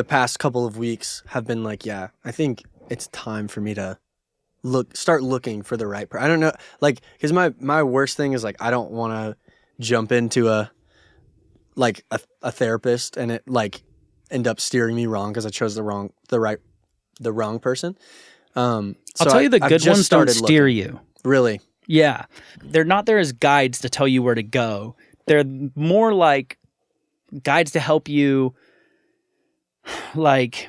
past couple of weeks have been like, yeah, I think it's time for me to start looking for the right person. I don't know, like, because my worst thing is like, I don't want to jump into a therapist and it like end up steering me wrong because I chose the wrong person. I'll tell you, the good ones don't steer you. Really? Yeah. They're not there as guides to tell you where to go. They're more like guides to help you like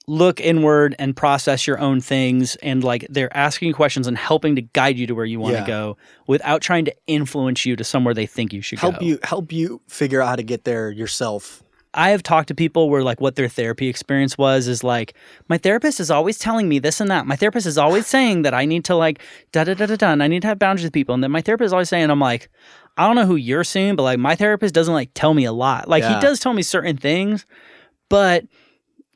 look inward and process your own things, and like they're asking questions and helping to guide you to where you want to go without trying to influence you to somewhere they think you should go. Help you figure out how to get there yourself. I have talked to people where like what their therapy experience was is like, my therapist is always telling me this and that. My therapist is always saying that I need to like da-da-da-da-da, and I need to have boundaries with people. And then my therapist is always saying, I'm like, I don't know who you're seeing, but like my therapist doesn't like tell me a lot. Like he does tell me certain things, but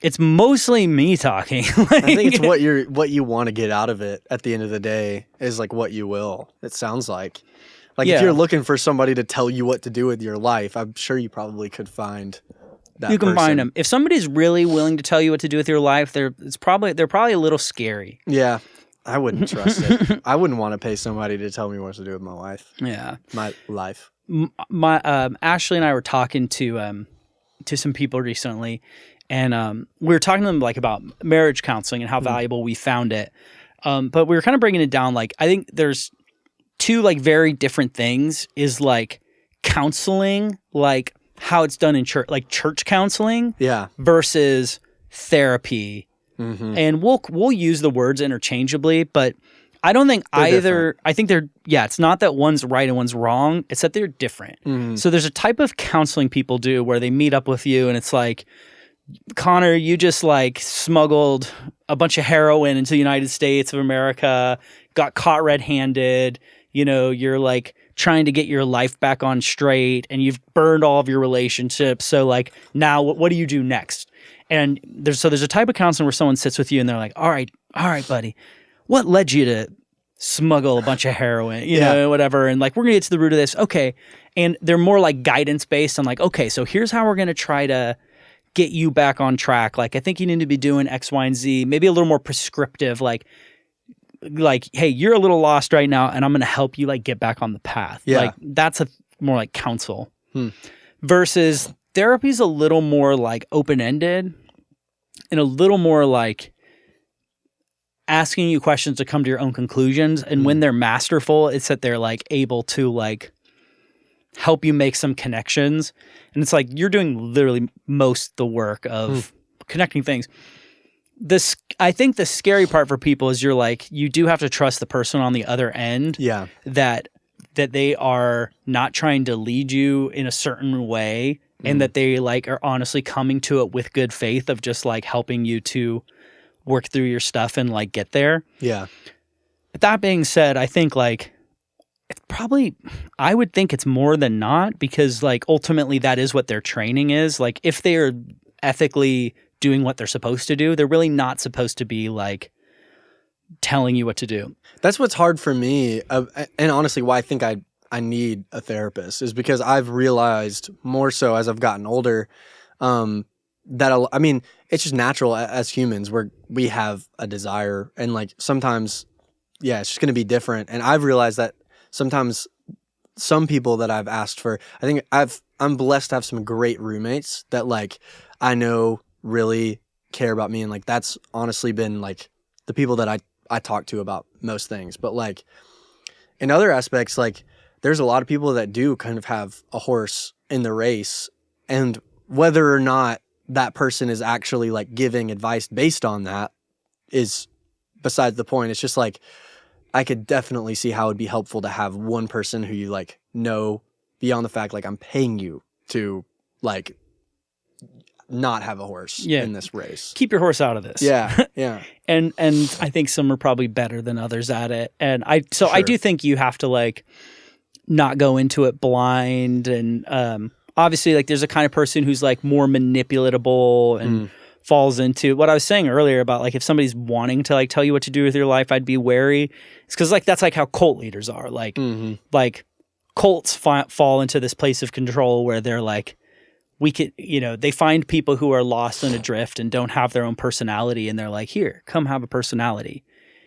it's mostly me talking. Like, I think it's what you want to get out of it at the end of the day is like what you will. It sounds like if you're looking for somebody to tell you what to do with your life, I'm sure you probably could find that. You can person. find them. If somebody's really willing to tell you what to do with your life, they're probably a little scary. Yeah. I wouldn't trust it. I wouldn't want to pay somebody to tell me what to do with my life. Yeah. My life. Ashley and I were talking to some people recently, and we were talking to them like about marriage counseling and how valuable we found it. But we were kind of breaking it down. Like, I think there's two like very different things is like counseling, like how it's done in church, like church counseling versus therapy. Mm-hmm. And we'll use the words interchangeably, but I don't think they're either. Different. I think it's not that one's right and one's wrong. It's that they're different. Mm-hmm. So there's a type of counseling people do where they meet up with you and it's like, Konnor, you just like smuggled a bunch of heroin into the United States of America, got caught red-handed, you're like trying to get your life back on straight and you've burned all of your relationships. So like now what do you do next? And there's a type of counseling where someone sits with you and they're like, all right, buddy, what led you to smuggle a bunch of heroin, you know, whatever. And like, we're going to get to the root of this. Okay. And they're more like guidance based on like, okay, so here's how we're going to try to get you back on track. Like, I think you need to be doing X, Y, and Z, maybe a little more prescriptive, like, hey, you're a little lost right now and I'm going to help you like get back on the path. Yeah. Like that's more like counsel versus therapy's a little more like open-ended and a little more like asking you questions to come to your own conclusions. And when they're masterful, it's that they're like able to like help you make some connections. And it's like you're doing literally most the work of connecting things. I think the scary part for people is you do have to trust the person on the other end. Yeah. That they are not trying to lead you in a certain way and that they like are honestly coming to it with good faith of just like helping you to work through your stuff and like get there. Yeah. But that being said, I think like it's probably, I would think it's more than not because like ultimately that is what their training is. Like if they are ethically doing what they're supposed to do, they're really not supposed to be like telling you what to do. That's what's hard for me. And honestly, why I think I need a therapist is because I've realized more so as I've gotten older, that, I mean, it's just natural as humans where we have a desire and like sometimes, yeah, it's just going to be different. And I've realized that sometimes some people that I've asked for, I think I'm blessed to have some great roommates that like I know really care about me. And like, that's honestly been like the people that I talk to about most things. But like in other aspects, like there's a lot of people that do kind of have a horse in the race, and whether or not that person is actually like giving advice based on that is besides the point. It's just like, I could definitely see how it'd be helpful to have one person who you like know beyond the fact, like I'm paying you to like not have a horse in this race. Keep your horse out of this. Yeah. Yeah. and I think some are probably better than others at it. And I do think you have to like not go into it blind. And obviously like there's a kind of person who's like more manipulatable and falls into what I was saying earlier about like if somebody's wanting to like tell you what to do with your life, I'd be wary. It's because like that's like how cult leaders are. Like like cults fall into this place of control where they're like, we could, they find people who are lost and adrift and don't have their own personality, and they're like, here, come have a personality.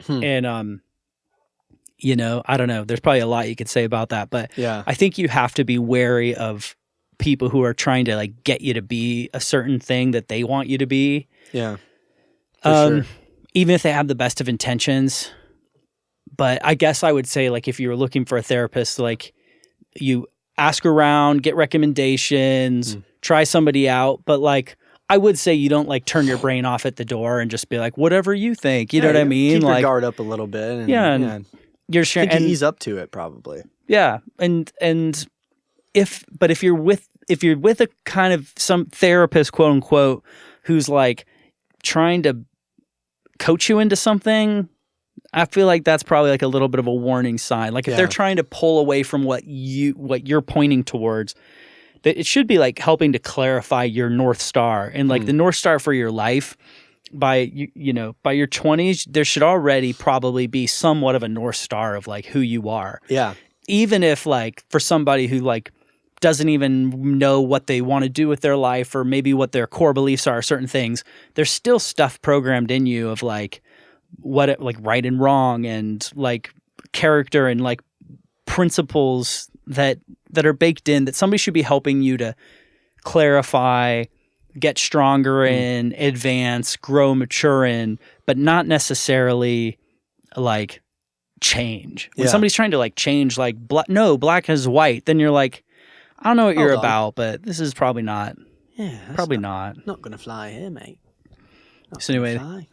And I don't know, there's probably a lot you could say about that, but I think you have to be wary of people who are trying to like get you to be a certain thing that they want you to be. Yeah. Sure. Even if they have the best of intentions. But I guess I would say like if you were looking for a therapist, like you ask around, get recommendations, try somebody out. But like I would say you don't like turn your brain off at the door and just be like, whatever you think. You know what I mean? Keep your like guard up a little bit. And, and you're sharing and ease up to it probably. Yeah. And if you're with a kind of some therapist, quote unquote, who's like trying to coach you into something, I feel like that's probably like a little bit of a warning sign. Like if they're trying to pull away from what you're pointing towards, that it should be like helping to clarify your North Star. And like the North Star for your life by by your 20s, there should already probably be somewhat of a North Star of like who you are. Yeah. Even if like for somebody who like doesn't even know what they want to do with their life or maybe what their core beliefs are, certain things, there's still stuff programmed in you of like what like right and wrong and like character and like principles that are baked in that somebody should be helping you to clarify, get stronger in, advance, grow, mature in, but not necessarily like change. When somebody's trying to like change like black is white, then you're like, I don't know what you're about, but this is probably not. Yeah, probably not. Not gonna fly here, mate. So anyway,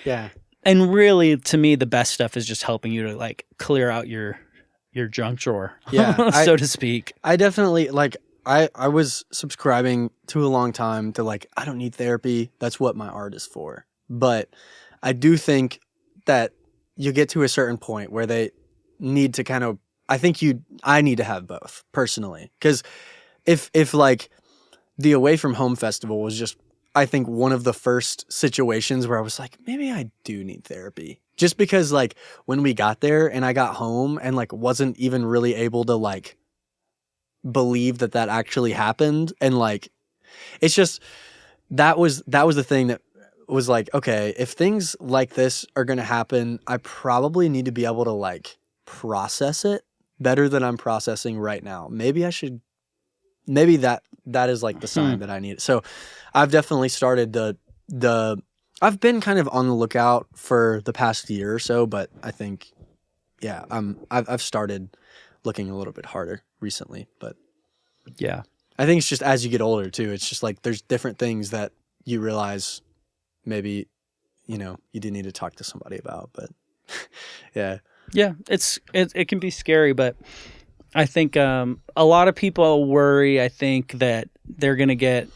yeah. And really, to me, the best stuff is just helping you to like clear out your junk drawer, so to speak. I definitely like. I was subscribing to a long time to like, I don't need therapy. That's what my art is for. But I do think that you get to a certain point where they need to kind of. I need to have both personally, because if like the Away From Home festival was just, I think, one of the first situations where I was like, maybe I do need therapy, just because like when we got there and I got home and like wasn't even really able to like believe that actually happened, and like it's just that was the thing that was like, okay, if things like this are gonna happen, I probably need to be able to like process it better than I'm processing right now. Maybe I should. Maybe that is like the sign that I need. So I've definitely started I've been kind of on the lookout for the past year or so, but I think, yeah, I've started looking a little bit harder recently, but yeah, I think it's just as you get older too, it's just like, there's different things that you realize maybe, you do need to talk to somebody about, but yeah. Yeah, it can be scary, but I think a lot of people worry, I think, that they're going to get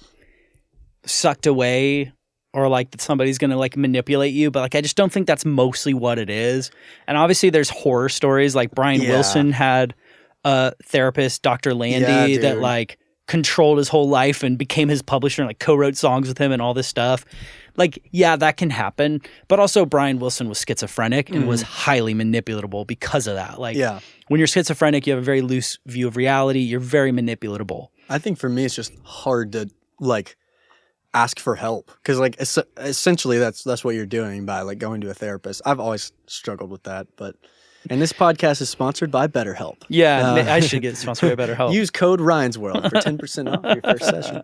sucked away or like that somebody's going to like manipulate you. But like, I just don't think that's mostly what it is. And obviously there's horror stories. Like Brian Wilson had a therapist, Dr. Landy, that like controlled his whole life and became his publisher and like co-wrote songs with him and all this stuff. like, yeah, that can happen. But also Brian Wilson was schizophrenic and was highly manipulatable because of that. Like, when you're schizophrenic, you have a very loose view of reality. You're very manipulatable. I think for me, it's just hard to like ask for help because like essentially that's what you're doing by like going to a therapist. I've always struggled with that, and this podcast is sponsored by BetterHelp. Yeah, I should get sponsored by BetterHelp. Use code Ryan's World for 10% off your first session.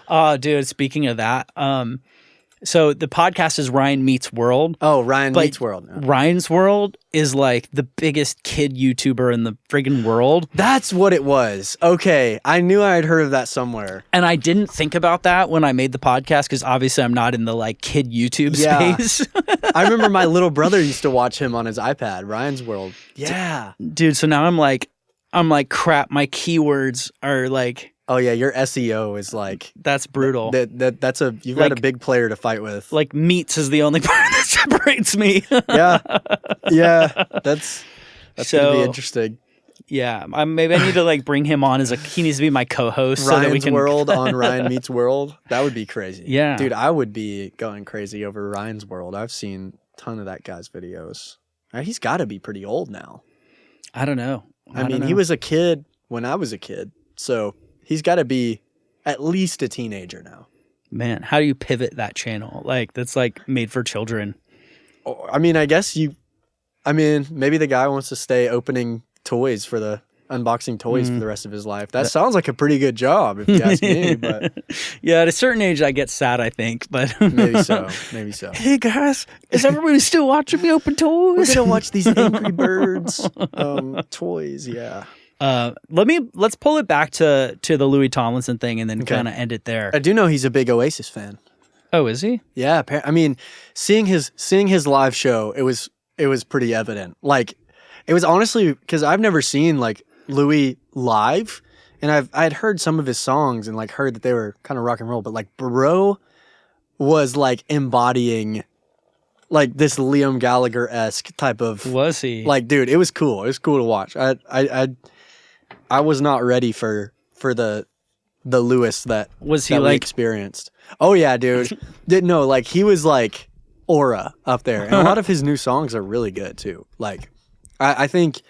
Oh, dude, speaking of that, so the podcast is Ryan Meets World. Oh, Ryan Meets World. No. Ryan's World is like the biggest kid YouTuber in the friggin' world. That's what it was. Okay. I knew I had heard of that somewhere. And I didn't think about that when I made the podcast because obviously I'm not in the like kid YouTube space. I remember my little brother used to watch him on his iPad, Ryan's World. Yeah. Dude, so now I'm like, crap, my keywords are like... Oh yeah, your SEO is like that's brutal. That's you've got a big player to fight with. Like meats is the only part that separates me. yeah, that's gonna be interesting. Yeah, maybe I need to like bring him on he needs to be my co-host. Ryan's so that we can... World on Ryan Meets World. That would be crazy. Yeah, dude, I would be going crazy over Ryan's World. I've seen a ton of that guy's videos. He's got to be pretty old now. I don't know. I mean, he was a kid when I was a kid, so. He's got to be at least a teenager now. Man, how do you pivot that channel? Like, that's like made for children. I mean, I guess maybe the guy wants to stay opening toys unboxing toys for the rest of his life. That sounds like a pretty good job if you ask me. But yeah, at a certain age, I get sad, I think. But maybe so. Hey guys, is everybody still watching me open toys? We're gonna watch these Angry Birds toys. Yeah. Let's pull it back to the Louis Tomlinson thing and then kind of end it there. I do know he's a big Oasis fan. Oh, is he? Yeah, I mean, seeing his live show, it was pretty evident. Like, it was honestly because I've never seen like Louis live, and I had heard some of his songs and like heard that they were kind of rock and roll, but like bro was like embodying like this Liam Gallagher-esque type of. Was he? Like, dude, it was cool. It was cool to watch. I was not ready for the Lewis that was he that like we experienced. Oh yeah, dude. Didn't know like he was like aura up there, and a lot of his new songs are really good too. Like, I think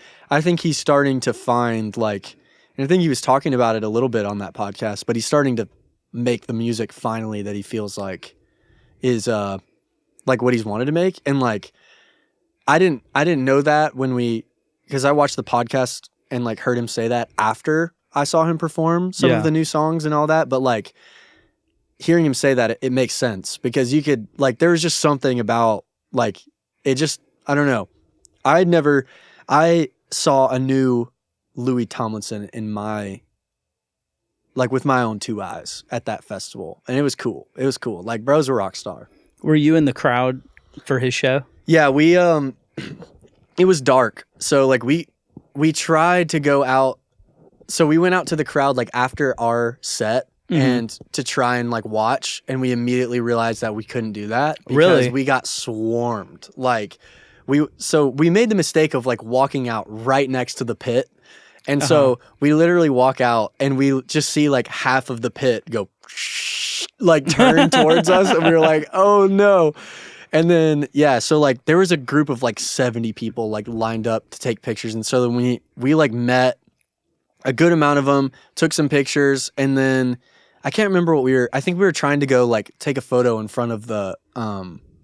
he's starting to find like, and I think he was talking about it a little bit on that podcast, but he's starting to make the music finally that he feels like is like what he's wanted to make, and like I didn't know that because I watched the podcast and like heard him say that after I saw him perform some of the new songs and all that. But like hearing him say that, it makes sense because you could like, there was just something about like, it just, I don't know. I saw a new Louis Tomlinson with my own two eyes at that festival. And it was cool. Like bro's a rock star. Were you in the crowd for his show? Yeah, it was dark. So like we tried to go out. So we went out to the crowd like after our set and to try and like watch, and we immediately realized that we couldn't do that because we got swarmed. Like we made the mistake of like walking out right next to the pit. And so we literally walk out and we just see like half of the pit go like turn towards us, and we were like, "Oh no." And then, yeah, so like there was a group of like 70 people like lined up to take pictures. And so then we like met a good amount of them, took some pictures, and then I can't remember I think we were trying to go like take a photo in front of the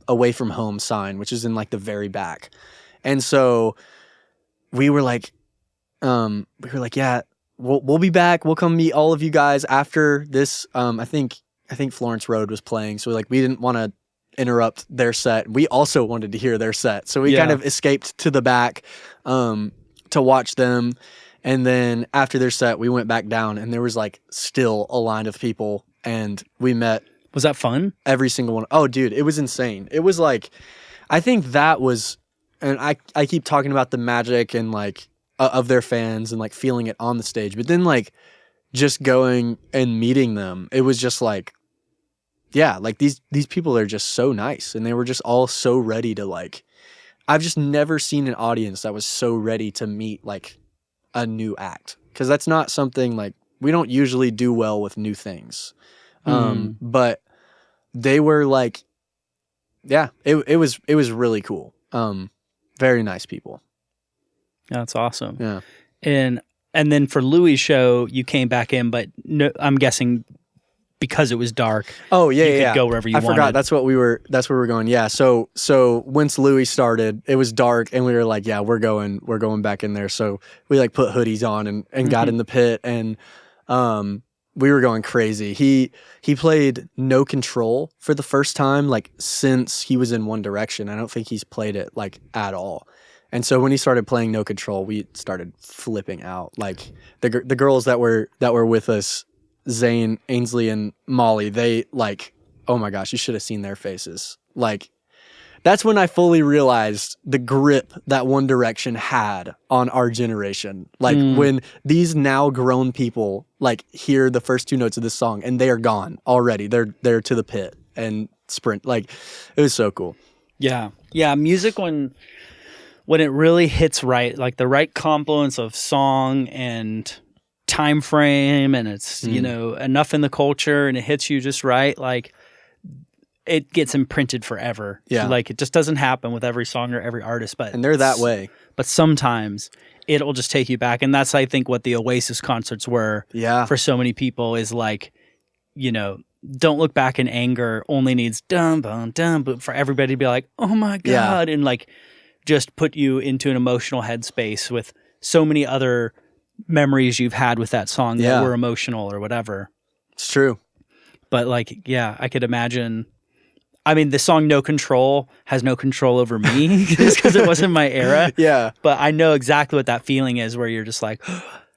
away from home sign, which is in like the very back. And so we were like, yeah, we'll be back. We'll come meet all of you guys after this. I think Florence Road was playing. So like we didn't want to interrupt their set. We also wanted to hear their set, so we kind of escaped to the back to watch them. And then after their set, we went back down, and there was like still a line of people, and we met. Was that fun? Every single one. Oh, dude, it was insane. It was like, I think that was, and I keep talking about the magic and like of their fans and like feeling it on the stage, but then like just going and meeting them, it was just like, yeah, like these people are just so nice, and they were just all so ready to like, I've just never seen an audience that was so ready to meet like a new act, because that's not something like we don't usually do well with new things. But they were like yeah, it was really cool. Very nice people. That's awesome. Yeah. And then for Louis' show, you came back in, but no, I'm guessing because it was dark. Oh yeah, you could go wherever you wanted. I forgot. That's where we were going. Yeah. So once Louis started, it was dark, and we were like, yeah, we're going back in there. So we like put hoodies on and got in the pit, and we were going crazy. He played No Control for the first time like since he was in One Direction. I don't think he's played it like at all. And so when he started playing No Control, we started flipping out. Like the girls that were with us, Zane, Ainsley, and Molly, they like, oh my gosh, you should have seen their faces. Like, that's when I fully realized the grip that One Direction had on our generation. Like when these now grown people like hear the first two notes of this song and they are gone already. They're to the pit and sprint. Like, it was so cool. Yeah. Yeah. Music when it really hits right, like the right confluence of song and time frame, and it's enough in the culture, and it hits you just right, like it gets imprinted forever. Yeah, like it just doesn't happen with every song or every artist, and they're that way. But sometimes it'll just take you back, and that's I think what the Oasis concerts were. Yeah, for so many people is like, Don't Look Back in Anger only needs dum bum dum, but for everybody to be like, oh my god, and like just put you into an emotional headspace with so many other memories you've had with that song that were emotional or whatever. It's true. But like, yeah, I could imagine. I mean, the song No Control has no control over me just because it wasn't my era. Yeah. But I know exactly what that feeling is where you're just like,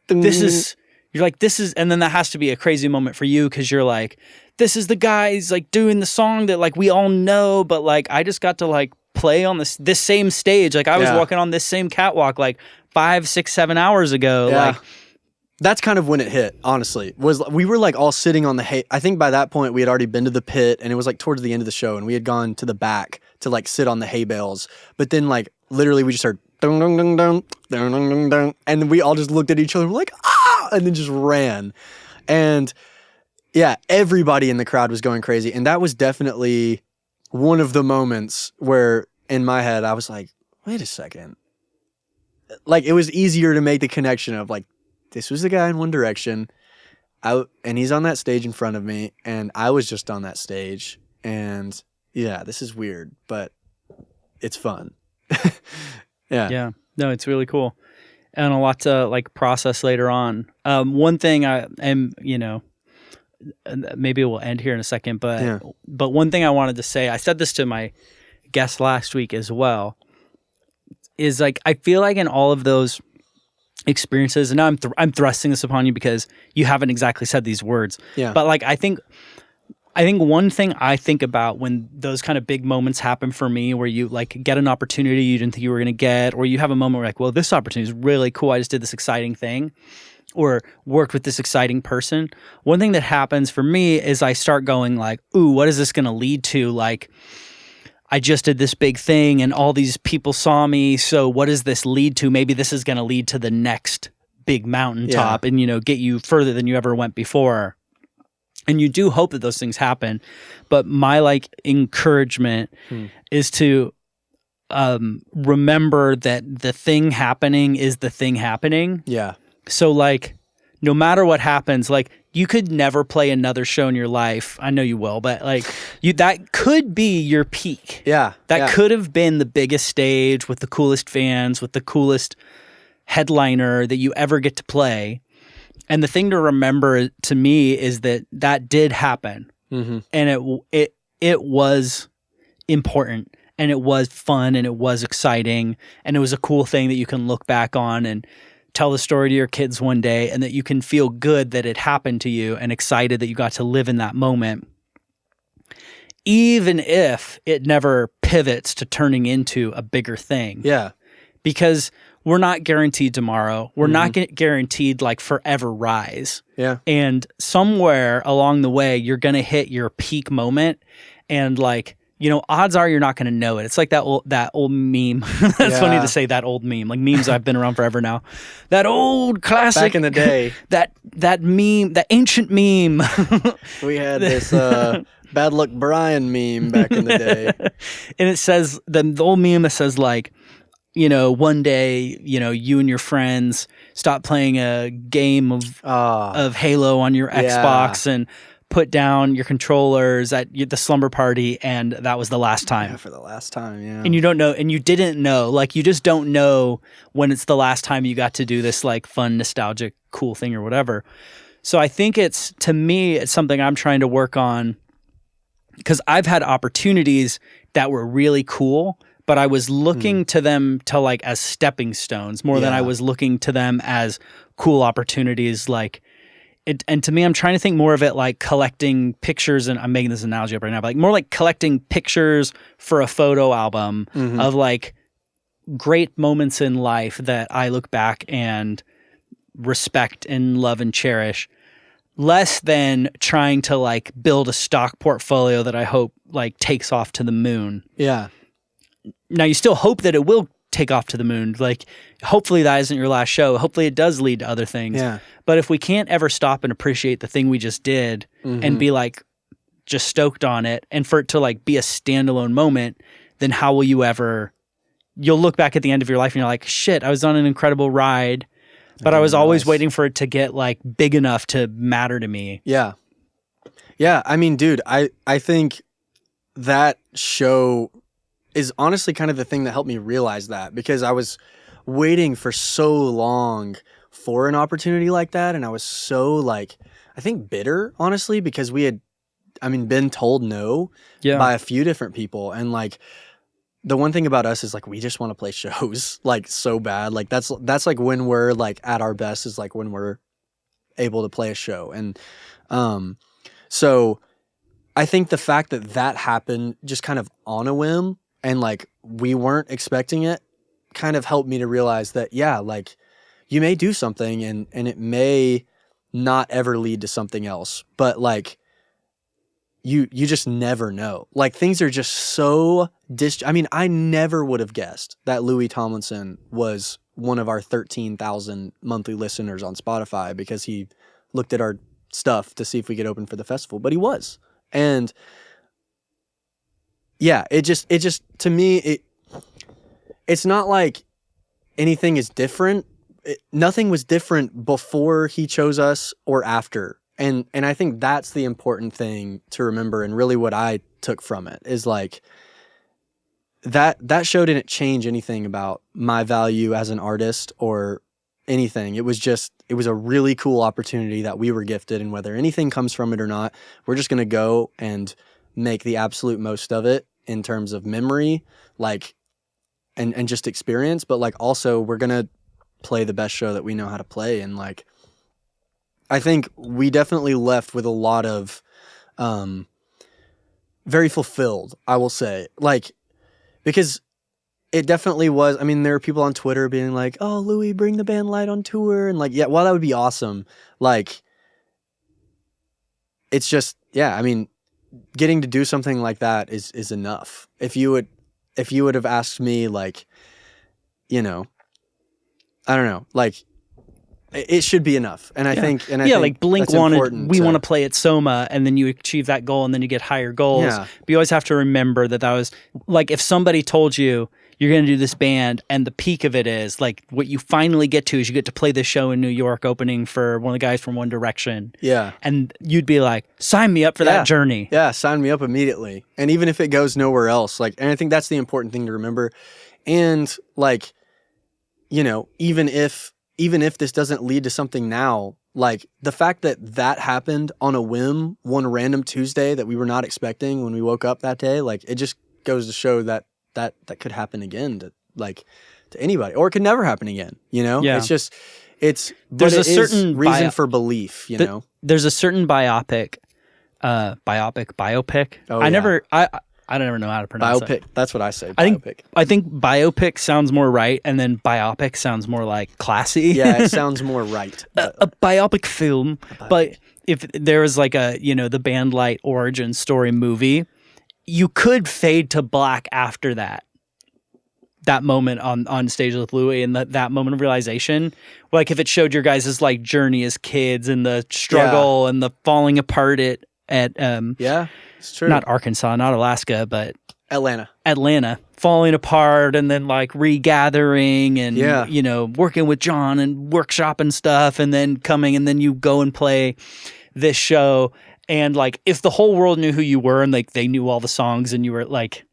this is, and then that has to be a crazy moment for you because you're like, this is the guys like doing the song that like we all know, but like I just got to like play on this same stage. Like I was walking on this same catwalk like 5, 6, 7 hours ago. Yeah. Like that's kind of when it hit, honestly. We were like all sitting on the hay. I think by that point we had already been to the pit, and it was like towards the end of the show, and we had gone to the back to like sit on the hay bales. But then like literally we just heard dun dun dun dun dun dun dun dun, and we all just looked at each other like ah, and then just ran. And yeah, everybody in the crowd was going crazy, and that was definitely one of the moments where in my head I was like, wait a second. Like it was easier to make the connection of like, this was the guy in One Direction, and he's on that stage in front of me, and I was just on that stage, and yeah, this is weird, but it's fun. Yeah. Yeah. No, it's really cool. And a lot to like process later on. One thing maybe we'll end here in a second, but one thing I wanted to say, I said this to my guest last week as well, is like, I feel like in all of those experiences, and now I'm thrusting this upon you because you haven't exactly said these words. Yeah. But like I think one thing I think about when those kind of big moments happen for me, where you like get an opportunity you didn't think you were going to get, or you have a moment where like, well, this opportunity is really cool. I just did this exciting thing, or worked with this exciting person. One thing that happens for me is I start going like, ooh, what is this going to lead to? Like, I just did this big thing and all these people saw me. So what does this lead to? Maybe this is going to lead to the next big mountaintop and, get you further than you ever went before. And you do hope that those things happen. But my like encouragement is to remember that the thing happening is the thing happening. Yeah. So like, no matter what happens, like you could never play another show in your life. I know you will, but like that could be your peak. Yeah. That could have been the biggest stage with the coolest fans, with the coolest headliner that you ever get to play. And the thing to remember to me is that did happen. Mm-hmm. And it was important, and it was fun, and it was exciting, and it was a cool thing that you can look back on and tell the story to your kids one day, and that you can feel good that it happened to you and excited that you got to live in that moment, even if it never pivots to turning into a bigger thing. Yeah. Because we're not guaranteed tomorrow. We're not guaranteed like forever rise. Yeah. And somewhere along the way, you're going to hit your peak moment, and like odds are you're not going to know it. It's like that old meme. That's funny to say, that old meme. Like memes I've been around forever now. That old classic. Back in the day. That meme, that ancient meme. We had this Bad Luck Brian meme back in the day. And it says, the old meme that says like, one day, you and your friends stop playing a game of Halo on your Xbox and put down your controllers at the slumber party, and that was the last time. Yeah, for the last time, yeah. And you don't know, and you didn't know, like you just don't know when it's the last time you got to do this like fun, nostalgic, cool thing or whatever. So I think to me, it's something I'm trying to work on, because I've had opportunities that were really cool, but I was looking to them as stepping stones more than I was looking to them as cool opportunities. Like, and to me, I'm trying to think more of it like collecting pictures, and I'm making this analogy up right now, but like more like collecting pictures for a photo album of like great moments in life that I look back and respect and love and cherish, less than trying to like build a stock portfolio that I hope like takes off to the moon. Yeah. Now you still hope that it will take off to the moon. Like, hopefully that isn't your last show. Hopefully it does lead to other things. Yeah. But if we can't ever stop and appreciate the thing we just did and be like just stoked on it, and for it to like be a standalone moment, then how will you'll look back at the end of your life and you're like, shit, I was on an incredible ride, but I was always waiting for it to get like big enough to matter to me. Yeah. Yeah. I mean, dude, I think that show is honestly kind of the thing that helped me realize that, because I was waiting for so long for an opportunity like that. And I was so like, I think bitter, honestly, because we had, been told no by a few different people. And like, the one thing about us is like, we just want to play shows like so bad. Like that's like when we're like at our best, is like when we're able to play a show. And, so I think the fact that happened just kind of on a whim, and like we weren't expecting it, kind of helped me to realize that, yeah, like you may do something and it may not ever lead to something else, but like you just never know. Like things are just so I never would have guessed that Louis Tomlinson was one of our 13,000 monthly listeners on Spotify, because he looked at our stuff to see if we could open for the festival, but he was. And yeah, it just to me, it's not like anything is different. Nothing was different before he chose us or after. And I think that's the important thing to remember. And really what I took from it is like that show didn't change anything about my value as an artist or anything. It was a really cool opportunity that we were gifted. And whether anything comes from it or not, we're just going to go and make the absolute most of it in terms of memory, like, and just experience, but like also we're going to play the best show that we know how to play. And like, I think we definitely left with a lot of, very fulfilled, I will say, like, because it definitely was. I mean, there are people on Twitter being like, oh, Louis, bring the band light on tour. And like, yeah, well, that would be awesome. Like, it's just, yeah, I mean, getting to do something like that is enough. If you would have asked me, like, I don't know, like, it should be enough. And I think, I think like Blink wanted, we want to play at Soma, and then you achieve that goal and then you get higher goals. Yeah. But you always have to remember that was like, if somebody told you you're going to do this band and the peak of it is like what you finally get to is you get to play this show in New York opening for one of the guys from One Direction. Yeah. And you'd be like, sign me up for that journey. Yeah. Sign me up immediately. And even if it goes nowhere else, like, and I think that's the important thing to remember. And like, even if this doesn't lead to something now, like the fact that happened on a whim, one random Tuesday that we were not expecting when we woke up that day, like it just goes to show that could happen again to anybody, or it could never happen again. Yeah. It's just, there's a certain reason for belief, There's a certain biopic. Oh, I don't ever know how to pronounce biopic. it. That's what I say. Biopic. I think biopic sounds more right, and then biopic sounds more like classy. Yeah, it sounds more right. A biopic film. But if there was like the Band Light origin story movie, you could fade to black after that moment on stage with Louis, and that moment of realization, like if it showed your guys' like journey as kids and the struggle and the falling apart at yeah, it's true. Not Arkansas, not Alaska, but Atlanta, falling apart and then like regathering and you know, working with John and workshopping stuff, and then coming, and then you go and play this show, and like if the whole world knew who you were and like they knew all the songs and you were like,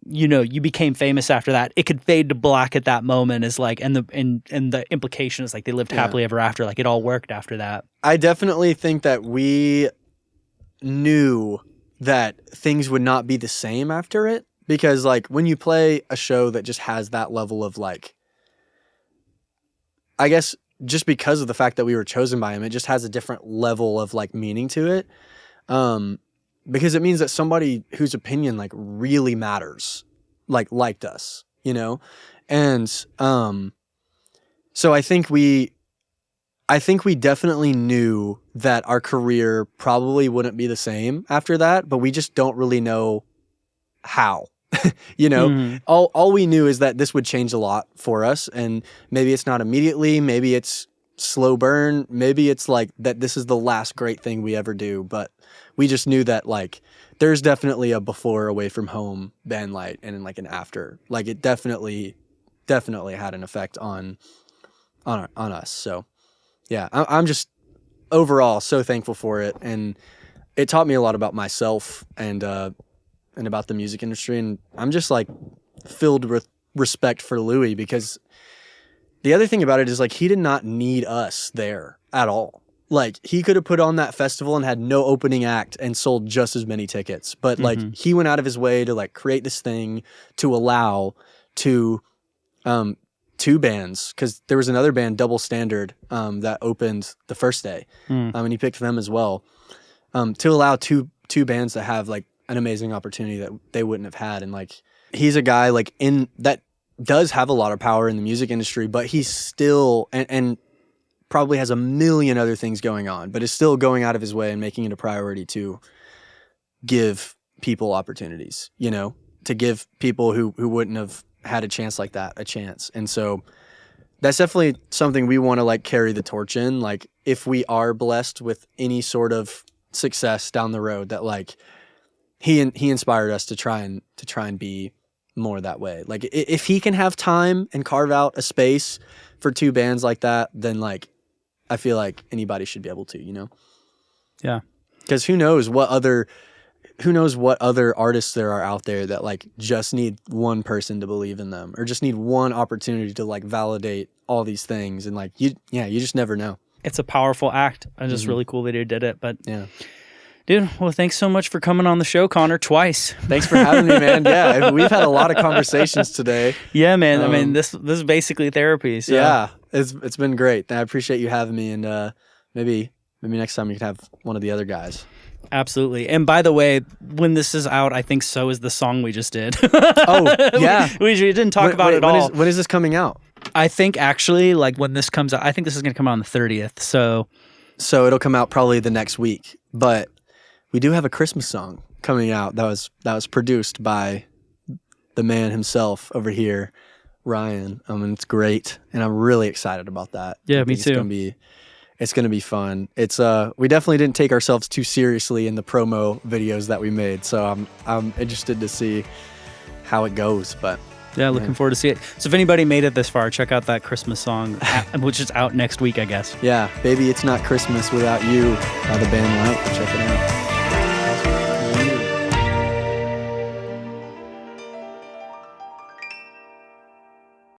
you know, you became famous after that, it could fade to black at that moment, is like, and the implication is like they lived happily ever after, like it all worked after that. I definitely think that we knew that things would not be the same after it, because like when you play a show that just has that level of like, I guess just because of the fact that we were chosen by him, it just has a different level of like meaning to it. Because it means that somebody whose opinion like really matters, like liked us, you know? And so I think we definitely knew that our career probably wouldn't be the same after that, but we just don't really know how. You know, all we knew is that this would change a lot for us, and maybe it's not immediately, maybe it's slow burn, maybe it's like that this is the last great thing we ever do, but we just knew that like there's definitely a before Away From Home band light and like an after. Like it definitely had an effect on us. So yeah, I'm just overall so thankful for it, and it taught me a lot about myself and about the music industry, and I'm just like filled with respect for Louis, because the other thing about it is like he did not need us there at all. Like he could have put on that festival and had no opening act and sold just as many tickets, but like he went out of his way to like create this thing to allow two bands, because there was another band, Double Standard, that opened the first day, and he picked them as well, to allow two bands to have like an amazing opportunity that they wouldn't have had. And like he's a guy like in that does have a lot of power in the music industry, but he's still and probably has a million other things going on, but is still going out of his way and making it a priority to give people opportunities, you know, to give people who wouldn't have had a chance like that a chance. And so that's definitely something we want to like carry the torch in. Like if we are blessed with any sort of success down the road, that like he inspired us to try and be more that way. Like if he can have time and carve out a space for two bands like that, then like I feel like anybody should be able to, you know? Yeah. Because who knows what other artists there are out there that like just need one person to believe in them, or just need one opportunity to like validate all these things. And like you just never know. It's a powerful act, and just really cool that he did it. But yeah. Dude, well, thanks so much for coming on the show, Konnor, twice. Thanks for having me, man. Yeah, we've had a lot of conversations today. Yeah, man. I mean, this is basically therapy. So. Yeah, it's been great. I appreciate you having me, and maybe next time you can have one of the other guys. Absolutely. And by the way, when this is out, I think so is the song we just did. Oh, yeah. We didn't talk about it all. When is this coming out? I think actually, like when this comes out, I think this is going to come out on the 30th. So it'll come out probably the next week, but we do have a Christmas song coming out that was produced by the man himself over here, Ryan. And it's great, and I'm really excited about that. Yeah, me too. It's gonna be fun. It's we definitely didn't take ourselves too seriously in the promo videos that we made, so I'm interested to see how it goes. But yeah, looking forward to see it. So if anybody made it this far, check out that Christmas song, which is out next week, I guess. Yeah, Baby It's Not Christmas Without You by the band Light. Check it out.